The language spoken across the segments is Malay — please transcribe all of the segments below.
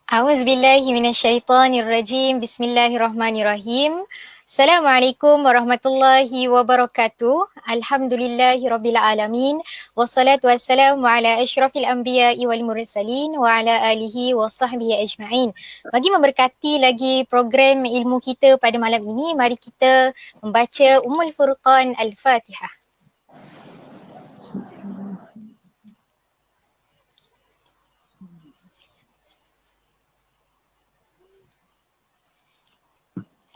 A'udzubillahi minasyaitonirrajim. Bismillahirrahmanirrahim. Assalamualaikum warahmatullahi wabarakatuh. Alhamdulillahirabbil alamin. Wassalatu wassalamu ala asyrafil anbiya'i wal mursalin wa ala alihi wa sahbihi ajma'in. Bagi memberkati lagi program ilmu kita pada malam ini, mari kita membaca Ummul Furqan Al-Fatihah.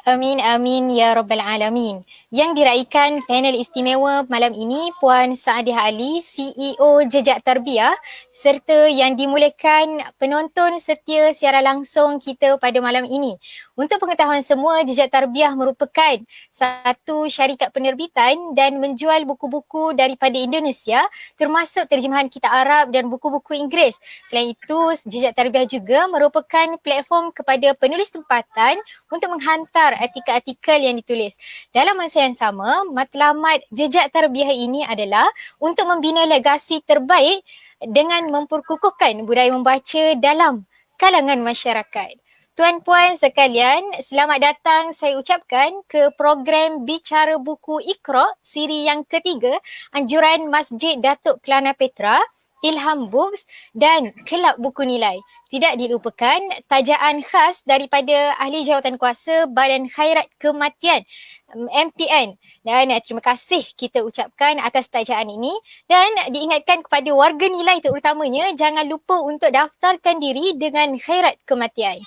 Amin, amin, ya Rabbal Alamin. Yang diraikan panel istimewa malam ini Puan Saadiah Ali, CEO Jejak Tarbiyah, serta yang dimulakan penonton setia siaran langsung kita pada malam ini. Untuk pengetahuan semua, Jejak Tarbiyah merupakan satu syarikat penerbitan dan menjual buku-buku daripada Indonesia, termasuk terjemahan kitab Arab dan buku-buku Inggeris. Selain itu, Jejak Tarbiyah juga merupakan platform kepada penulis tempatan untuk menghantar artikel-artikel yang ditulis. Dalam masa yang sama, matlamat Jejak Tarbiyah ini adalah untuk membina legasi terbaik dengan memperkukuhkan budaya membaca dalam kalangan masyarakat. Tuan-puan sekalian, selamat datang saya ucapkan ke program Bicara Buku Iqra siri yang ketiga, anjuran Masjid Datuk Kelana Petra, Ilham Books dan Kelab Buku Nilai. Tidak dilupakan tajaan khas daripada Ahli Jawatan Kuasa Badan Khairat Kematian MPN, dan terima kasih kita ucapkan atas tajaan ini, dan diingatkan kepada warga Nilai terutamanya, jangan lupa untuk daftarkan diri dengan Khairat Kematian.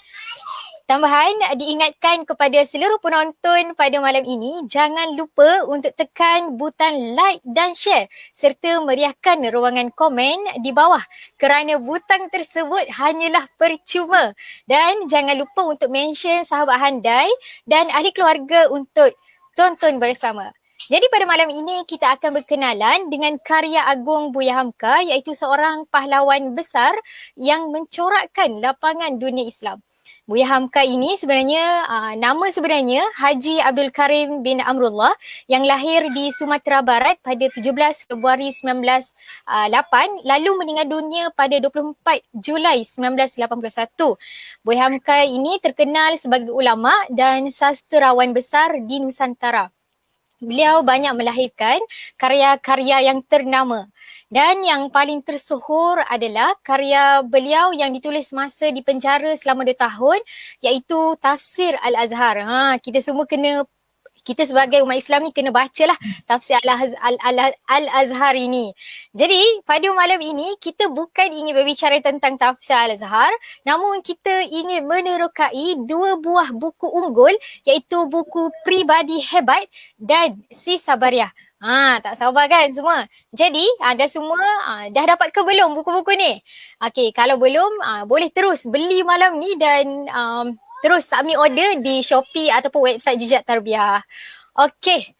Tambahan, diingatkan kepada seluruh penonton pada malam ini, jangan lupa untuk tekan butang like dan share serta meriahkan ruangan komen di bawah kerana butang tersebut hanyalah percuma. Dan jangan lupa untuk mention sahabat handai dan ahli keluarga untuk tonton bersama. Jadi pada malam ini kita akan berkenalan dengan karya agung Buya Hamka, iaitu seorang pahlawan besar yang mencorakkan lapangan dunia Islam. Buya Hamka ini sebenarnya nama sebenarnya Haji Abdul Karim bin Amrullah yang lahir di Sumatera Barat pada 17 Februari 1908 lalu meninggal dunia pada 24 Julai 1981. Buya Hamka ini terkenal sebagai ulama dan sastrawan besar di Nusantara. Beliau banyak melahirkan karya-karya yang ternama. Dan yang paling tersohor adalah karya beliau yang ditulis masa di penjara selama 2 tahun iaitu Tafsir Al-Azhar. Kita semua kita sebagai umat Islam ni kena bacalah Tafsir Al-Azhar ini. Jadi pada malam ini kita bukan ingin berbicara tentang Tafsir Al-Azhar, namun kita ingin menerokai 2 buah buku unggul iaitu buku Pribadi Hebat dan Si Sabariah. Tak sabar kan semua? Jadi anda semua dah dapat ke belum buku-buku ni? Okey, kalau belum boleh terus beli malam ni dan terus submit order di Shopee ataupun website Jejak Tarbiyah. Okey,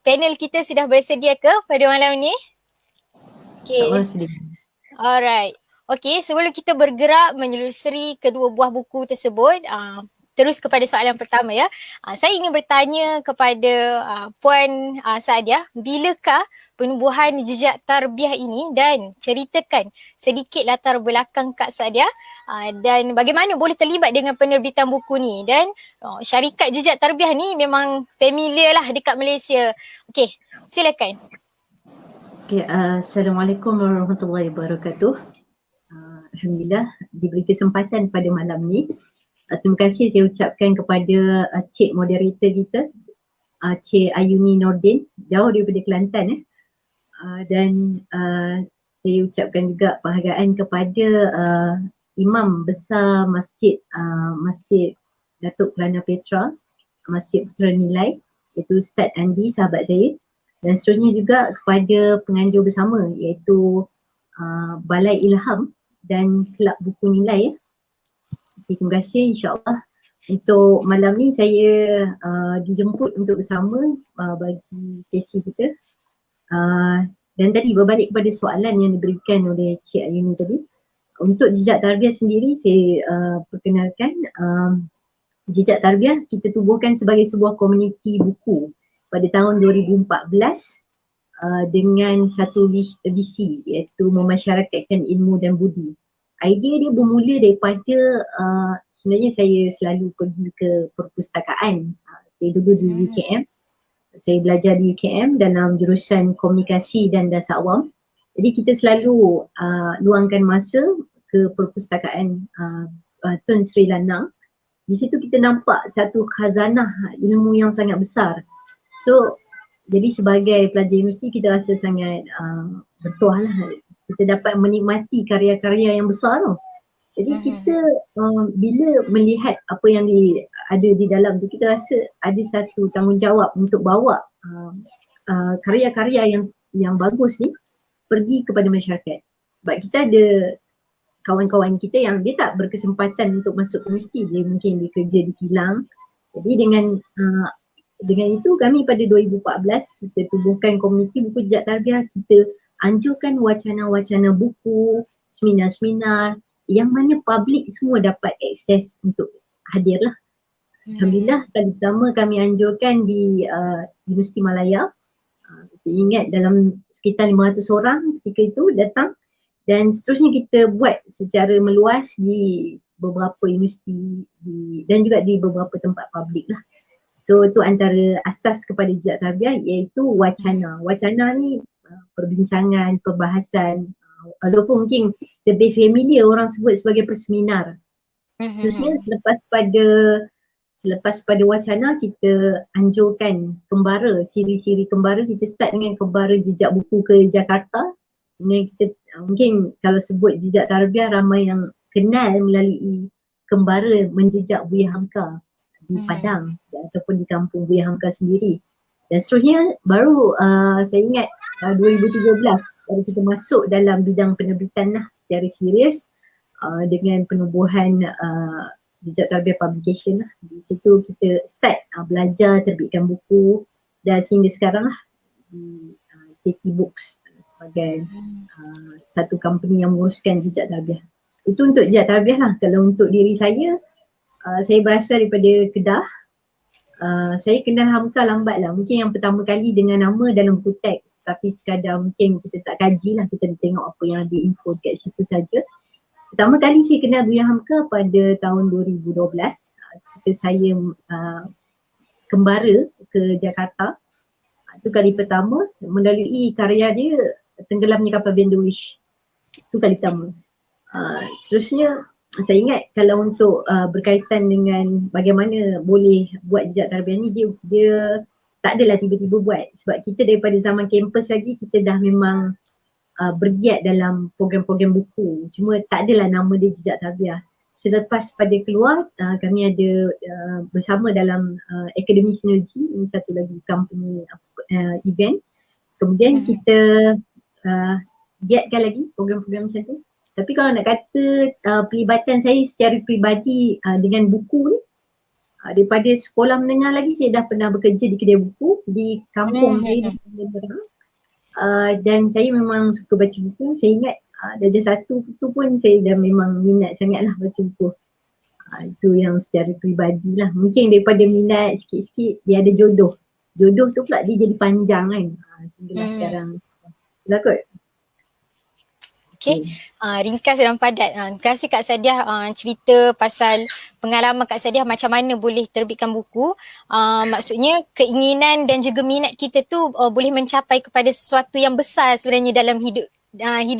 panel kita sudah bersedia ke pada malam ni? Okey. Alright. Okey, sebelum kita bergerak menyelusuri kedua buah buku tersebut, terus kepada soalan pertama ya. Saya ingin bertanya kepada Puan Saadiah, bilakah penubuhan Jejak Tarbiyah ini dan ceritakan sedikit latar belakang Kak Saadiah dan bagaimana boleh terlibat dengan penerbitan buku ni dan syarikat Jejak Tarbiyah ni memang familiar lah dekat Malaysia. Okey, silakan. Okay, Assalamualaikum warahmatullahi wabarakatuh. Alhamdulillah diberi kesempatan pada malam ni. Terima kasih saya ucapkan kepada Cik Moderator kita, Cik Ayuni Nordin, jauh daripada Kelantan. Dan saya ucapkan juga penghargaan kepada Imam Besar Masjid Datuk Kelana Petra, Masjid Putra Nilai, iaitu Ustaz Andi, sahabat saya. Dan seterusnya juga kepada penganjur bersama iaitu Balai Ilham dan Kelab Buku Nilai. Terima kasih, insyaAllah untuk malam ni saya dijemput untuk bersama bagi sesi kita. Dan tadi berbalik kepada soalan yang diberikan oleh Cik Ayuni tadi, untuk Jejak Tarbiyah sendiri saya perkenalkan, Jejak Tarbiyah kita tubuhkan sebagai sebuah komuniti buku pada tahun 2014 dengan satu visi iaitu memasyarakatkan ilmu dan budi. Idea dia bermula daripada sebenarnya saya selalu pergi ke perpustakaan. Saya dulu di UKM. Saya belajar di UKM dalam jurusan komunikasi dan dasar awam. Jadi kita selalu luangkan masa ke perpustakaan Tun Sri Lanang. Di situ kita nampak satu khazanah ilmu yang sangat besar. So jadi sebagai pelajar universiti kita rasa sangat bertuah lah. Kita dapat menikmati karya-karya yang besar tau. Jadi kita bila melihat apa yang ada di dalam tu, kita rasa ada satu tanggungjawab untuk bawa karya-karya yang bagus ni pergi kepada masyarakat. Sebab kita ada kawan-kawan kita yang dia tak berkesempatan untuk masuk universiti, dia mungkin dia kerja di kilang. Jadi dengan itu kami pada 2014 kita tubuhkan komuniti buku Jejak Tarbiyah. Kita anjurkan wacana-wacana buku, seminar-seminar yang mana publik semua dapat akses untuk hadir lah. Alhamdulillah kali pertama kami anjurkan di Universiti Malaya. Saya ingat dalam sekitar 500 orang ketika itu datang, dan seterusnya kita buat secara meluas di beberapa universiti dan juga di beberapa tempat publik lah. So itu antara asas kepada Jejak Tarbiyah iaitu wacana. Wacana ni perbincangan, perbahasan, walaupun mungkin lebih familiar orang sebut sebagai perseminar. Terusnya selepas pada wacana kita anjurkan kembara, siri-siri kembara. Kita start dengan kembara Jejak Buku ke Jakarta. Kemudian kita mungkin kalau sebut Jejak Tarbiyah ramai yang kenal melalui kembara menjejak Buya Hamka di Padang ataupun di kampung Buya Hamka sendiri. Dan seterusnya baru saya ingat 2013 baru kita masuk dalam bidang penerbitan lah secara serius dengan penubuhan Jejak Tarbiyah Publication lah. Di situ kita start belajar terbitkan buku dan sehingga sekarang lah di JT Books sebagai satu company yang menguruskan Jejak Tarbiyah. Itu untuk Jejak Tarbiyah lah. Kalau untuk diri saya Saya berasal daripada Kedah. Saya kenal Hamka lambat lah. Mungkin yang pertama kali dengan nama dalam buku teks, tapi sekadar mungkin kita tak kaji lah, kita tengok apa yang ada info kat situ saja. Pertama kali saya kenal Buya Hamka pada tahun 2012 ketika saya kembara ke Jakarta. Itu kali pertama melalui karya dia Tenggelamnya Kapal Vanderwish. Itu kali pertama. Seterusnya saya ingat kalau untuk berkaitan dengan bagaimana boleh buat jejak tarbiyah ni, dia tak adalah tiba-tiba buat, sebab kita daripada zaman kampus lagi kita dah memang bergiat dalam program-program buku, cuma tak adalah nama dia jejak tarbiyah. Selepas pada keluar kami ada bersama dalam Akademi Sinergi, ini satu lagi company event, kemudian kita giatkan lagi program-program macam tu. Tapi kalau nak kata pelibatan saya secara peribadi dengan buku ni, daripada sekolah menengah lagi saya dah pernah bekerja di kedai buku di kampung saya di Penang. Dan saya memang suka baca buku. Saya ingat darjah 1 tu pun saya dah memang minat sangatlah baca buku. Itu yang secara peribadi lah. Mungkin daripada minat sikit-sikit dia ada jodoh. Jodoh tu pula dia jadi panjang kan. Sehinggalah sekarang. Itulah kot. Okay, ringkas dan padat. Terima kasih Kak Sadiah cerita pasal pengalaman Kak Sadiah macam mana boleh terbitkan buku. Maksudnya keinginan dan juga minat kita tu boleh mencapai kepada sesuatu yang besar sebenarnya dalam hidup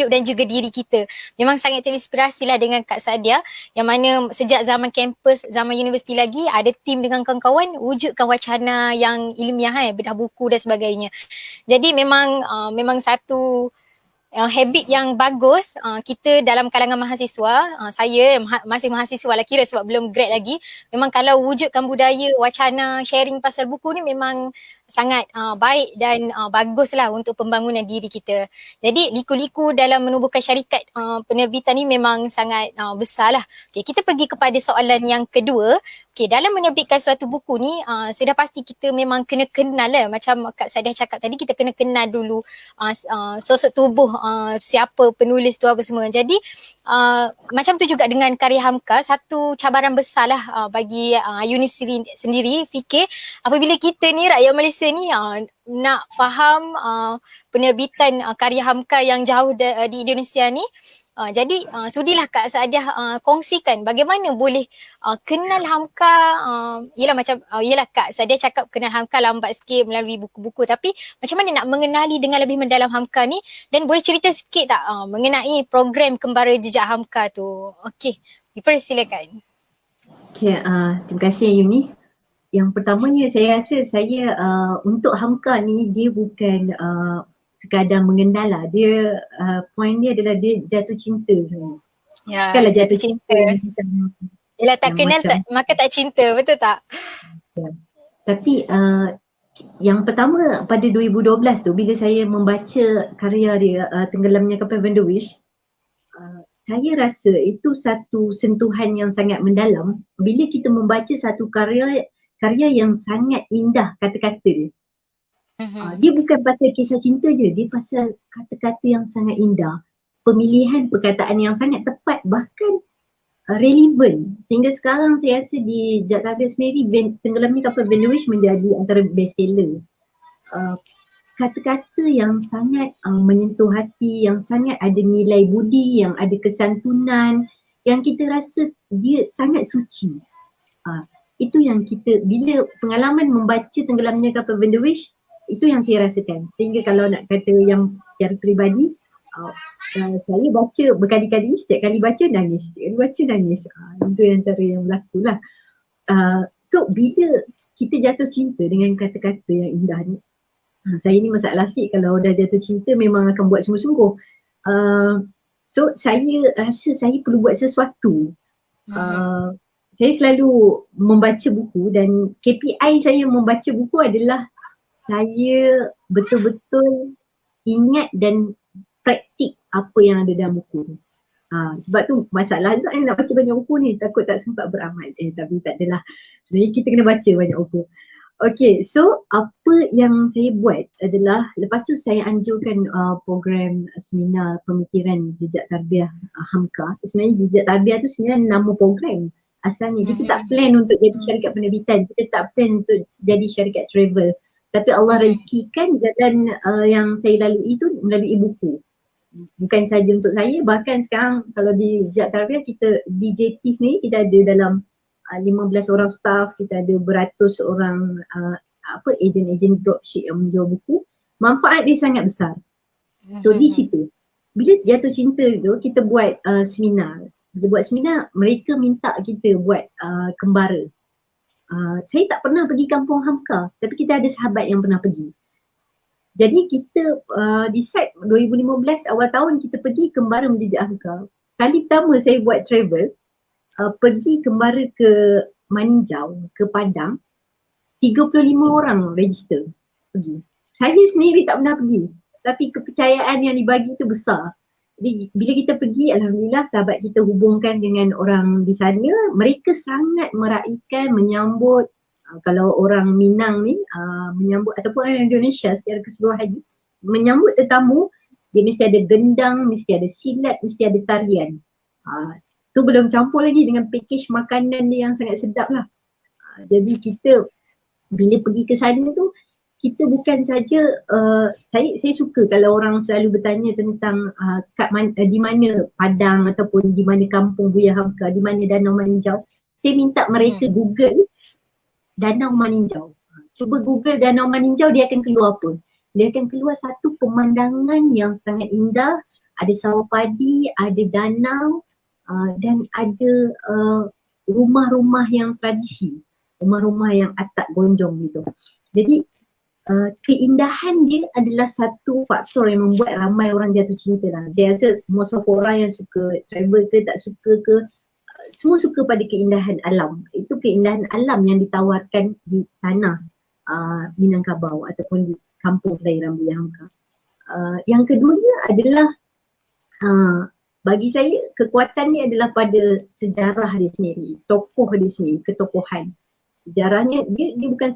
dan juga diri kita. Memang sangat terinspirasi lah dengan Kak Sadiah yang mana sejak zaman kampus, zaman universiti lagi ada tim dengan kawan-kawan wujudkan wacana yang ilmiah bedah buku dan sebagainya. Jadi memang satu habit yang bagus kita dalam kalangan mahasiswa, saya masih mahasiswa lah kira sebab belum grad lagi, memang kalau wujudkan budaya wacana sharing pasal buku ni memang sangat baik dan bagus lah untuk pembangunan diri kita. Jadi liku-liku dalam menubuhkan syarikat penerbitan ni memang sangat besar lah. Okay, kita pergi kepada soalan yang kedua. Okay, dalam menerbitkan suatu buku ni sudah pasti kita memang kena kenal lah. Macam Kak Sadiah cakap tadi, kita kena kenal dulu sosok tubuh siapa penulis tu apa semua. Jadi macam tu juga dengan karya Hamka, satu cabaran besar lah bagi Yunis sendiri fikir apabila kita ni rakyat Malaysia ni nak faham penerbitan karya Hamka yang jauh di Indonesia ni. Jadi sudilah Kak Sadiah kongsikan bagaimana boleh kenal Hamka. Yelah Kak Sadiah cakap kenal Hamka lambat sikit melalui buku-buku, tapi macam mana nak mengenali dengan lebih mendalam Hamka ni, dan boleh cerita sikit tak mengenai program Kembara Jejak Hamka tu. Okey, dipersilakan. Okay, terima kasih Yuni. Yang pertamanya saya rasa saya untuk Hamka ni dia bukan sekadar mengenal lah. Dia point dia adalah dia jatuh cinta sebenarnya. Ya, Bukanlah jatuh cinta. Yelah tak kenal tak, maka tak cinta, betul tak? Ya. Tapi yang pertama pada 2012 tu bila saya membaca karya dia Tenggelamnya Kapal Vanderwish, saya rasa itu satu sentuhan yang sangat mendalam bila kita membaca satu karya yang sangat indah kata-kata dia. Dia bukan pasal kisah cinta je, dia pasal kata-kata yang sangat indah, pemilihan perkataan yang sangat tepat, bahkan relevan. Sehingga sekarang saya rasa di Jejak Tarbiyah sendiri Tenggelamnya Kapal Vanderwish menjadi antara bestseller. Kata-kata yang sangat menyentuh hati, yang sangat ada nilai budi, yang ada kesantunan, yang kita rasa dia sangat suci. Itu yang kita, bila pengalaman membaca Tenggelamnya Kapal Vanderwish, itu yang saya rasakan. Sehingga kalau nak kata yang secara peribadi, saya baca berkali-kali, setiap kali baca nangis, setiap kali baca nangis. Itu antara yang berlaku lah. So bila kita jatuh cinta dengan kata-kata yang indah ni, saya ni masalah sikit kalau dah jatuh cinta memang akan buat sungguh-sungguh. So saya rasa saya perlu buat sesuatu. Saya selalu membaca buku dan KPI saya membaca buku adalah saya betul-betul ingat dan praktik apa yang ada dalam buku tu. Sebab tu masalah juga nak baca banyak buku ni, takut tak sempat beramal. Tapi tak adalah. Sebenarnya kita kena baca banyak buku. Okay, so apa yang saya buat adalah lepas tu saya anjurkan program seminar pemikiran Jejak Tarbiyah Hamka. Sebenarnya Jejak Tarbiyah tu sebenarnya nama program. asalnya. Kita tak plan untuk jadi syarikat penerbitan, kita tak plan untuk jadi syarikat travel. Tapi Allah rezekikan jalan yang saya lalui itu melalui buku. Bukan saja untuk saya, bahkan sekarang kalau di Jejak Tarbiyah kita di JT sendiri kita ada dalam 15 orang staff, kita ada beratus orang ejen-ejen dropship yang menjual buku. Manfaat dia sangat besar. So di situ bila jatuh cinta tu kita buat seminar. Bila buat seminar mereka minta kita buat kembara. Saya tak pernah pergi kampung Hamka, tapi kita ada sahabat yang pernah pergi. Jadi kita decide 2015 awal tahun kita pergi kembara menjejak Hamka. Kali pertama saya buat travel, pergi kembara ke Maninjau, ke Padang, 35 orang register pergi. Saya sendiri tak pernah pergi, tapi kepercayaan yang dibagi tu besar. Jadi bila kita pergi, alhamdulillah sahabat kita hubungkan dengan orang di sana, mereka sangat meraihkan, menyambut. Kalau orang Minang ni menyambut ataupun orang Indonesia secara keseluruhan menyambut tetamu, dia mesti ada gendang, mesti ada silat, mesti ada tarian. Tu belum campur lagi dengan package makanan dia yang sangat sedap lah. Jadi kita bila pergi ke sana tu kita bukan saja saya suka kalau orang selalu bertanya tentang di mana Padang ataupun di mana kampung Buya Hamka, di mana Danau Maninjau. Saya minta mereka Google Danau Maninjau. Cuba Google Danau Maninjau, dia akan keluar apa? Dia akan keluar satu pemandangan yang sangat indah, ada sawah padi, ada danau dan ada rumah-rumah yang tradisi, rumah-rumah yang atap gonjong gitu. Jadi keindahan dia adalah satu faktor yang membuat ramai orang jatuh cinta lah. Saya rasa most of orang yang suka travel ke tak suka ke, semua suka pada keindahan alam. Itu keindahan alam yang ditawarkan di tanah Minangkabau ataupun di kampung kelahiran Buya Hamka. Yang keduanya adalah bagi saya kekuatan ni adalah pada sejarah dia sendiri, tokoh dia sendiri, ketokohan. Sejarahnya dia bukan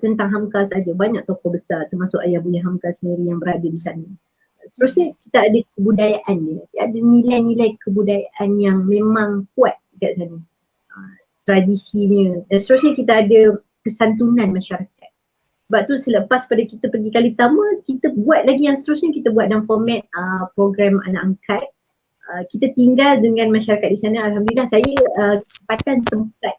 tentang Hamka saja, banyak tokoh besar termasuk ayah Buya Hamka sendiri yang berada di sana. Seterusnya kita ada kebudayaan dia, ada nilai-nilai kebudayaan yang memang kuat dekat sana. Tradisinya dan seterusnya kita ada kesantunan masyarakat. Sebab tu selepas pada kita pergi kali pertama, kita buat lagi yang seterusnya, kita buat dalam format program anak angkat. Kita tinggal dengan masyarakat di sana. Alhamdulillah saya kesempatan sempat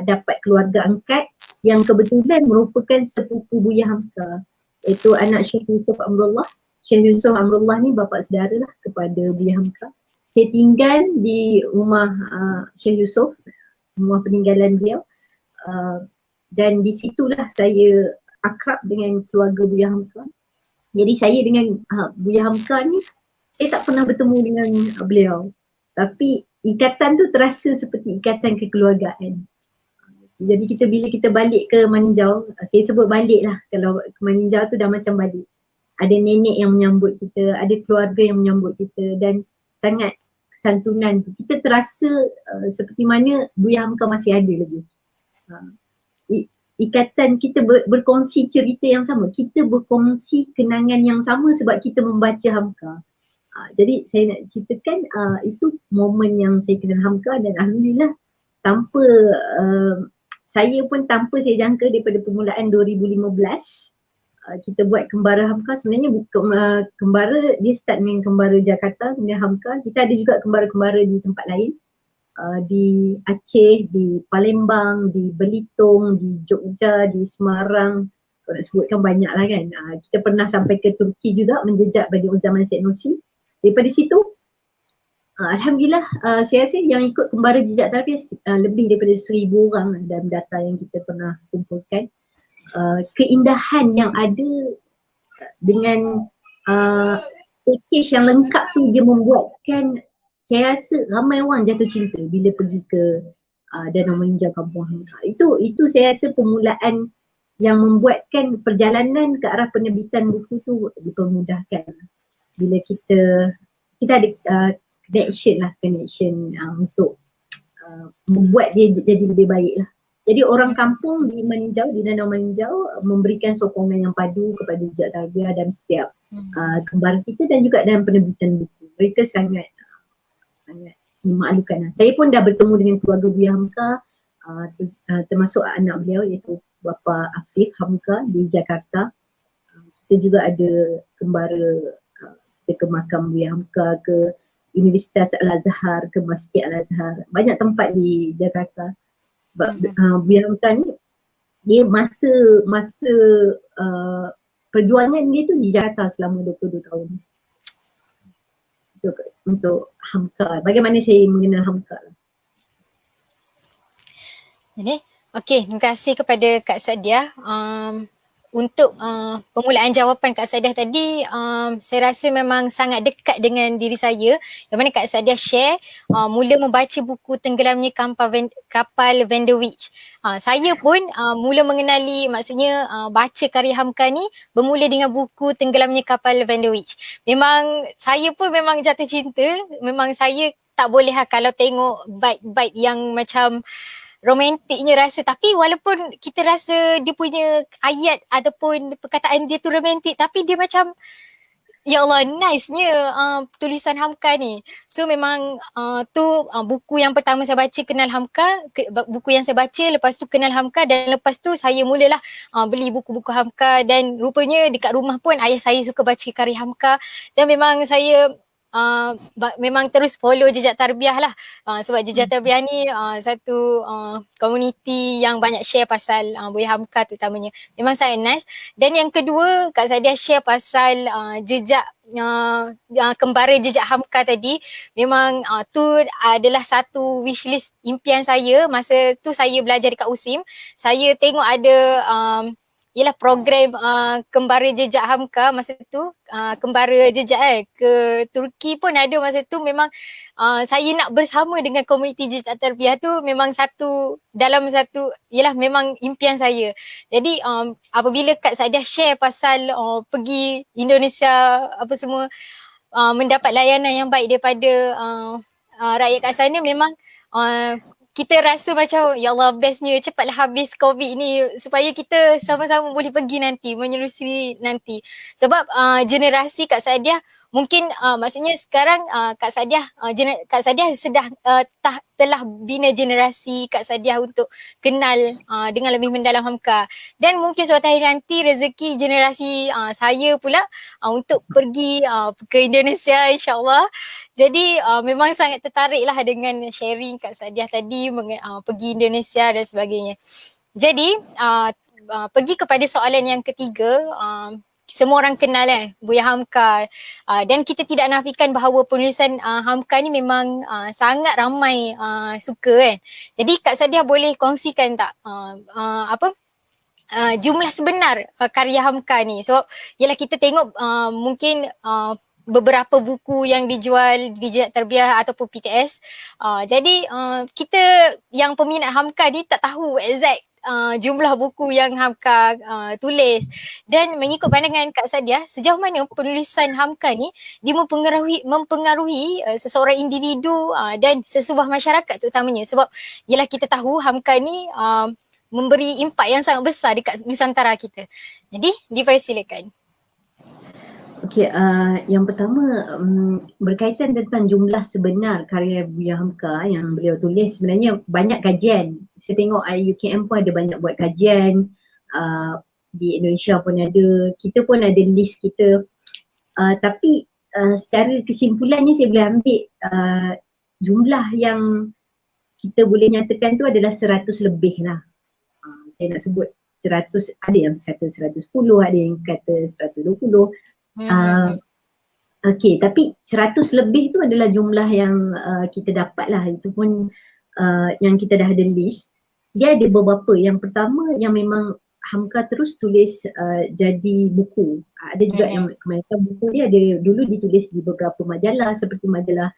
dapat keluarga angkat yang kebetulan merupakan sepupu Buya Hamka, iaitu anak Syekh Yusuf Amrullah. Syekh Yusuf Amrullah ni bapa saudara lah kepada Buya Hamka. Saya tinggal di rumah Syekh Yusuf, rumah peninggalan beliau, dan di situlah saya akrab dengan keluarga Buya Hamka. Jadi saya dengan Buya Hamka ni saya tak pernah bertemu dengan beliau, tapi ikatan tu terasa seperti ikatan kekeluargaan. Jadi bila kita balik ke Maninjau, saya sebut balik lah, kalau ke Maninjau tu dah macam balik. Ada nenek yang menyambut kita, ada keluarga yang menyambut kita dan sangat kesantunan tu. Kita terasa seperti mana Buya Hamka masih ada lagi. Ikatan kita berkongsi cerita yang sama, kita berkongsi kenangan yang sama sebab kita membaca Hamka. Jadi saya nak ceritakan itu momen yang saya kenal Hamka dan alhamdulillah tanpa saya jangka daripada permulaan 2015 kita buat kembara Hamka. Sebenarnya kembara dia start dengan kembara Jakarta, kemudian Hamka. Kita ada juga kembara-kembara di tempat lain, di Aceh, di Palembang, di Belitung, di Jogja, di Semarang. Kalau nak sebutkan banyak lah kan. Kita pernah sampai ke Turki juga menjejak pada zaman Syed Nursi. Daripada situ alhamdulillah saya rasa yang ikut kembara Jejak Tarbiyah lebih daripada 1,000 orang dalam data yang kita pernah kumpulkan. Keindahan yang ada dengan package yang lengkap tu dia membuatkan saya rasa ramai orang jatuh cinta bila pergi ke Danau Maninjau Kampung Hamka. Itu saya rasa permulaan yang membuatkan perjalanan ke arah penerbitan buku tu dipermudahkan. Bila kita ada connection untuk membuat dia jadi lebih baik lah. Jadi orang kampung di Maninjau, di Danau Maninjau memberikan sokongan yang padu kepada Jejak Tarbiyah dan setiap kembara kita dan juga dalam penerbitan buku. Mereka sangat memalukan. Saya pun dah bertemu dengan keluarga Buya Hamka, termasuk anak beliau iaitu Bapa Afif Hamka di Jakarta. Kita juga ada kembara, kita ke makam Buya Hamka, ke Universitas Al-Azhar, ke Masjid Al-Azhar, banyak tempat di Jakarta. Sebab Buya Hamka ni dia masa perjuangan dia tu di Jakarta selama 22 tahun. Untuk Hamka, bagaimana saya mengenal Hamka? Jadi, okey, terima kasih kepada Kak Sadiah. Untuk permulaan jawapan Kak Sadiah tadi, saya rasa memang sangat dekat dengan diri saya. Yang mana Kak Sadiah share mula membaca buku Tenggelamnya Kapal Van der Wijk. Saya pun mula mengenali, maksudnya baca karya Hamka ni bermula dengan buku Tenggelamnya Kapal Van der Wijk. Memang saya pun memang jatuh cinta. Memang saya tak boleh kalau tengok bait-bait yang macam romantiknya rasa, tapi walaupun kita rasa dia punya ayat ataupun perkataan dia tu romantik, tapi dia macam ya Allah, nice-nya tulisan Hamka ni. So memang buku yang pertama saya baca kenal Hamka, buku yang saya baca, lepas tu kenal Hamka, dan lepas tu saya mulalah beli buku-buku Hamka, dan rupanya dekat rumah pun ayah saya suka baca karya Hamka, dan memang saya memang terus follow Jejak Tarbiyah lah, sebab Jejak Tarbiyah ni satu komuniti yang banyak share pasal Buya Hamka terutamanya. Memang sangat nice. Dan yang kedua, Kak Sadiah share pasal jejak kembara Jejak Hamka tadi. Memang tu adalah satu wishlist impian saya. Masa tu saya belajar dekat USIM, saya tengok ada ialah program kembara Jejak Hamka masa tu, kembara jejak ke Turki pun ada masa tu. Memang saya nak bersama dengan komuniti Jejak Tarbiyah tu, memang ialah memang impian saya. Jadi apabila Kak Sadiah share pasal pergi Indonesia apa semua, mendapat layanan yang baik daripada rakyat kat sana, memang kita rasa macam ya Allah, bestnya cepatlah habis COVID ni supaya kita sama-sama boleh pergi nanti, menelusuri nanti. Sebab generasi Kak Sadiah mungkin maksudnya sekarang Kak Sadiah telah bina generasi Kak Sadiah untuk kenal dengan lebih mendalam Hamka. Dan mungkin suatu hari nanti rezeki generasi saya pula untuk pergi ke Indonesia, insyaAllah. Jadi memang sangat tertarik lah dengan sharing Kak Sadiah tadi pergi Indonesia dan sebagainya. Jadi pergi kepada soalan yang ketiga, semua orang kenal Buya Hamka, dan kita tidak nafikan bahawa penulisan Hamka ni memang sangat ramai suka kan. Jadi Kak Sadiah boleh kongsikan tak jumlah sebenar karya Hamka ni? So ialah kita tengok mungkin beberapa buku yang dijual di Jejak Tarbiyah ataupun PTS. Jadi kita yang peminat Hamka ni tak tahu exact jumlah buku yang Hamka tulis. Dan mengikut pandangan Kak Sadiah, sejauh mana penulisan Hamka ni dia mempengaruhi seseorang individu dan sesebuah masyarakat terutamanya. Sebab ialah kita tahu Hamka ni memberi impak yang sangat besar dekat Nusantara kita. Jadi dipersilakan. Okey, yang pertama berkaitan tentang jumlah sebenar karya Buya Hamka yang beliau tulis, sebenarnya banyak kajian. Saya tengok UKM pun ada banyak buat kajian, di Indonesia pun ada, kita pun ada list kita. Tapi secara kesimpulannya saya boleh ambil jumlah yang kita boleh nyatakan tu adalah 100 lebih lah. Saya nak sebut 100, ada yang kata 110, ada yang kata 120. Okey, tapi 100 lebih tu adalah jumlah yang kita dapat lah. Itu pun yang kita dah ada list. Dia ada beberapa. Yang pertama yang memang Hamka terus tulis jadi buku. Ada juga yang kebanyakan buku dia ada dulu ditulis di beberapa majalah seperti majalah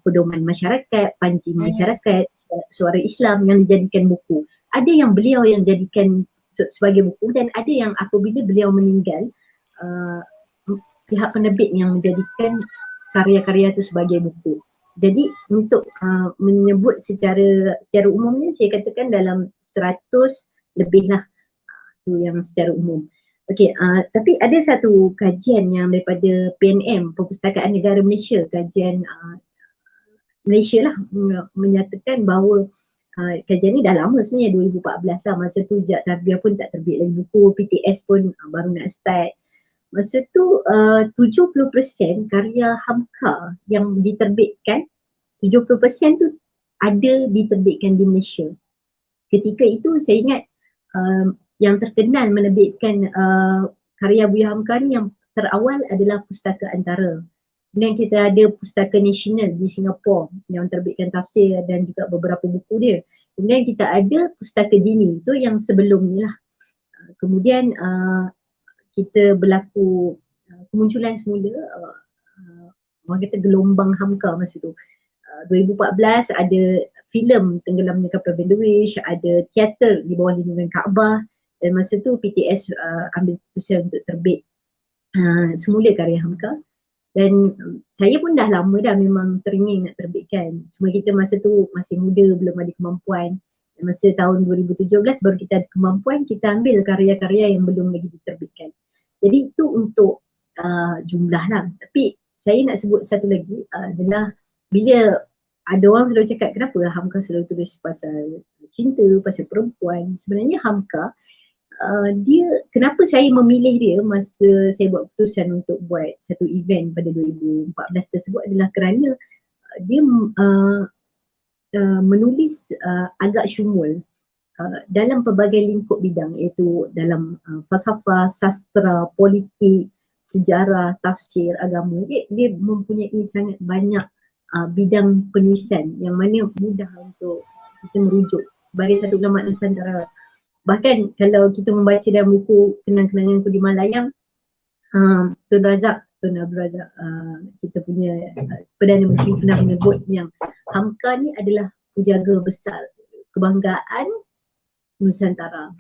Pedoman Masyarakat, Panji Masyarakat, Suara Islam yang dijadikan buku. Ada yang beliau yang jadikan sebagai buku, dan ada yang apabila beliau meninggal pihak penerbit yang menjadikan karya-karya itu sebagai buku. Jadi untuk menyebut secara umumnya saya katakan dalam 100 lebih lah, tu yang secara umum. Okey, tapi ada satu kajian yang daripada PNM, Perpustakaan Negara Malaysia, kajian Malaysia lah menyatakan bahawa kajian ni dah lama sebenarnya 2014 lah. Masa tu Jejak Tarbiah pun tak terbit lagi buku, PTS pun baru nak start. Masa tu 70% karya Hamka yang diterbitkan, 70% tu ada diterbitkan di Malaysia. Ketika itu saya ingat yang terkenal menerbitkan karya Buya Hamka ni yang terawal adalah Pustaka Antara. Kemudian kita ada Pustaka Nasional di Singapura yang terbitkan tafsir dan juga beberapa buku dia. Kemudian kita ada Pustaka Dini, tu yang sebelum ni lah. Kemudian kita berlaku kemunculan semula orang kata gelombang Hamka masa tu. 2014 ada filem Tenggelamnya Kapal Bendewish, ada teater Di Bawah Lindungan Kaabah, dan masa tu PTS ambil keputusan untuk terbit semula karya Hamka. Dan saya pun dah lama dah memang teringin nak terbitkan. Cuma kita masa tu masih muda, belum ada kemampuan. Dan masa tahun 2017 baru kita ada kemampuan, kita ambil karya-karya yang belum lagi diterbitkan. Jadi itu untuk jumlah lah. Tapi saya nak sebut satu lagi adalah bila ada orang selalu cakap kenapa Hamka selalu tulis pasal cinta, pasal perempuan. Sebenarnya Hamka dia, kenapa saya memilih dia masa saya buat keputusan untuk buat satu event pada 2014 tersebut adalah kerana dia menulis agak syumul dalam pelbagai lingkup bidang, iaitu dalam falsafah, sastra, politik, sejarah, tafsir, agama. Dia mempunyai sangat banyak bidang penulisan yang mana mudah untuk kita merujuk. Sebagai satu ulama Nusantara, bahkan kalau kita membaca dalam buku Kenang-kenanganku di Malayang, Tun Abdul Razak, kita punya Perdana Menteri pernah menyebut yang Hamka ni adalah penjaga besar kebanggaan Nusantara.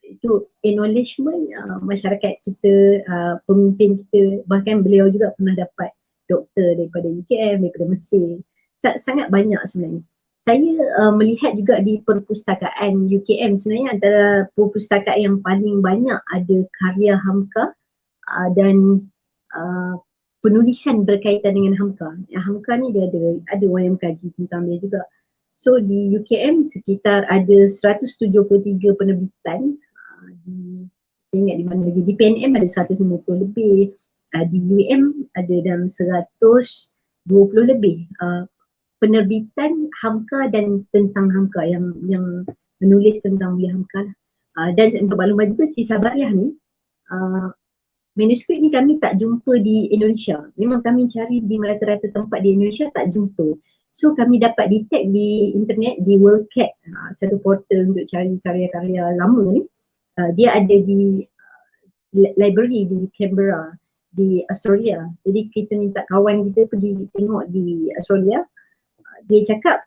Itu acknowledgement masyarakat kita, pemimpin kita, bahkan beliau juga pernah dapat doktor daripada UKM, daripada Mesir. Sangat banyak sebenarnya. Saya melihat juga di perpustakaan UKM, sebenarnya antara perpustakaan yang paling banyak ada karya Hamka dan penulisan berkaitan dengan Hamka. Hamka ni dia ada orang yang mengkaji tentang dia juga. So di UKM sekitar ada 173 penerbitan, saya ingat di mana lagi, di PNM ada 150 lebih, di UM ada dalam 120 lebih penerbitan Hamka dan tentang Hamka yang menulis tentang Buya Hamka. Dan untuk maklumat juga, si Sabariah ni manuskrip ni kami tak jumpa di Indonesia. Memang kami cari di rata-rata tempat di Indonesia tak jumpa. So kami dapat detect di internet, di WorldCat, satu portal untuk cari karya-karya lama ni. Dia ada di library di Canberra, di Australia. Jadi kita minta kawan kita pergi tengok di Australia. Dia cakap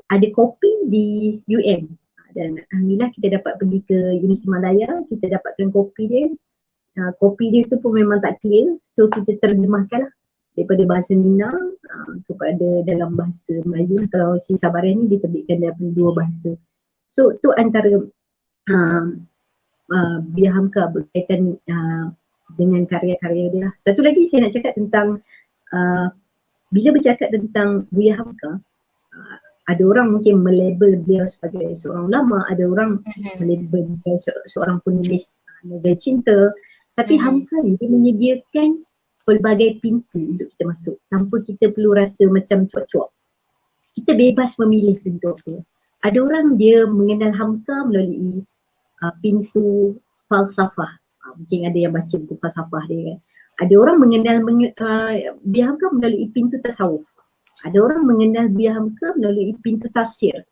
ada kopi di UM. Dan alhamdulillah kita dapat pergi ke Universiti Malaya, kita dapatkan kopi dia. Kopi dia tu pun memang tak clear, so kita terjemahkan lah daripada bahasa Minang kepada dalam bahasa Melayu. Kalau si Sabariah ni diterbitkan dalam 2 bahasa. So tu antara Buya Hamka berkaitan dengan karya-karya dia. Satu lagi saya nak cakap tentang bila bercakap tentang Buya Hamka, ada orang mungkin melabel beliau sebagai seorang ulama, ada orang melabel beliau seorang penulis novel cinta. Tapi Hamka ni dia menyediakan pelbagai pintu untuk kita masuk tanpa kita perlu rasa macam cuak-cuak. Kita bebas memilih pintu apa. Ada orang dia mengenal Hamka melalui pintu falsafah. Mungkin ada yang baca buku falsafah dia kan. Ada orang mengenal Buya Hamka melalui pintu tasawuf. Ada orang mengenal Buya Hamka melalui pintu tafsir.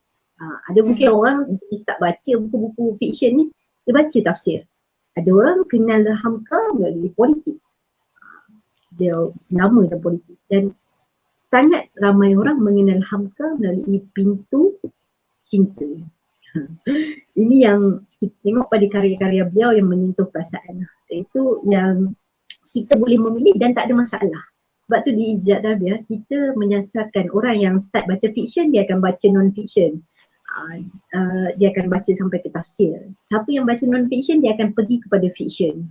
Ada mungkin orang dia tak baca buku-buku fiksyen ni, dia baca tafsir. Ada orang kenal Hamka melalui politik. Dia lama dalam politik. Dan sangat ramai orang mengenal Hamka melalui pintu cinta. Ini yang kita tengok pada karya-karya beliau yang menyentuh perasaan. Itu yang kita boleh memilih dan tak ada masalah. Sebab tu di Jejak Tarbiah kita menyasarkan orang yang start baca fiksyen, dia akan baca non-fiksyen. Dia akan baca sampai ke tafsir. Siapa yang baca non-fiksyen dia akan pergi kepada fiksyen.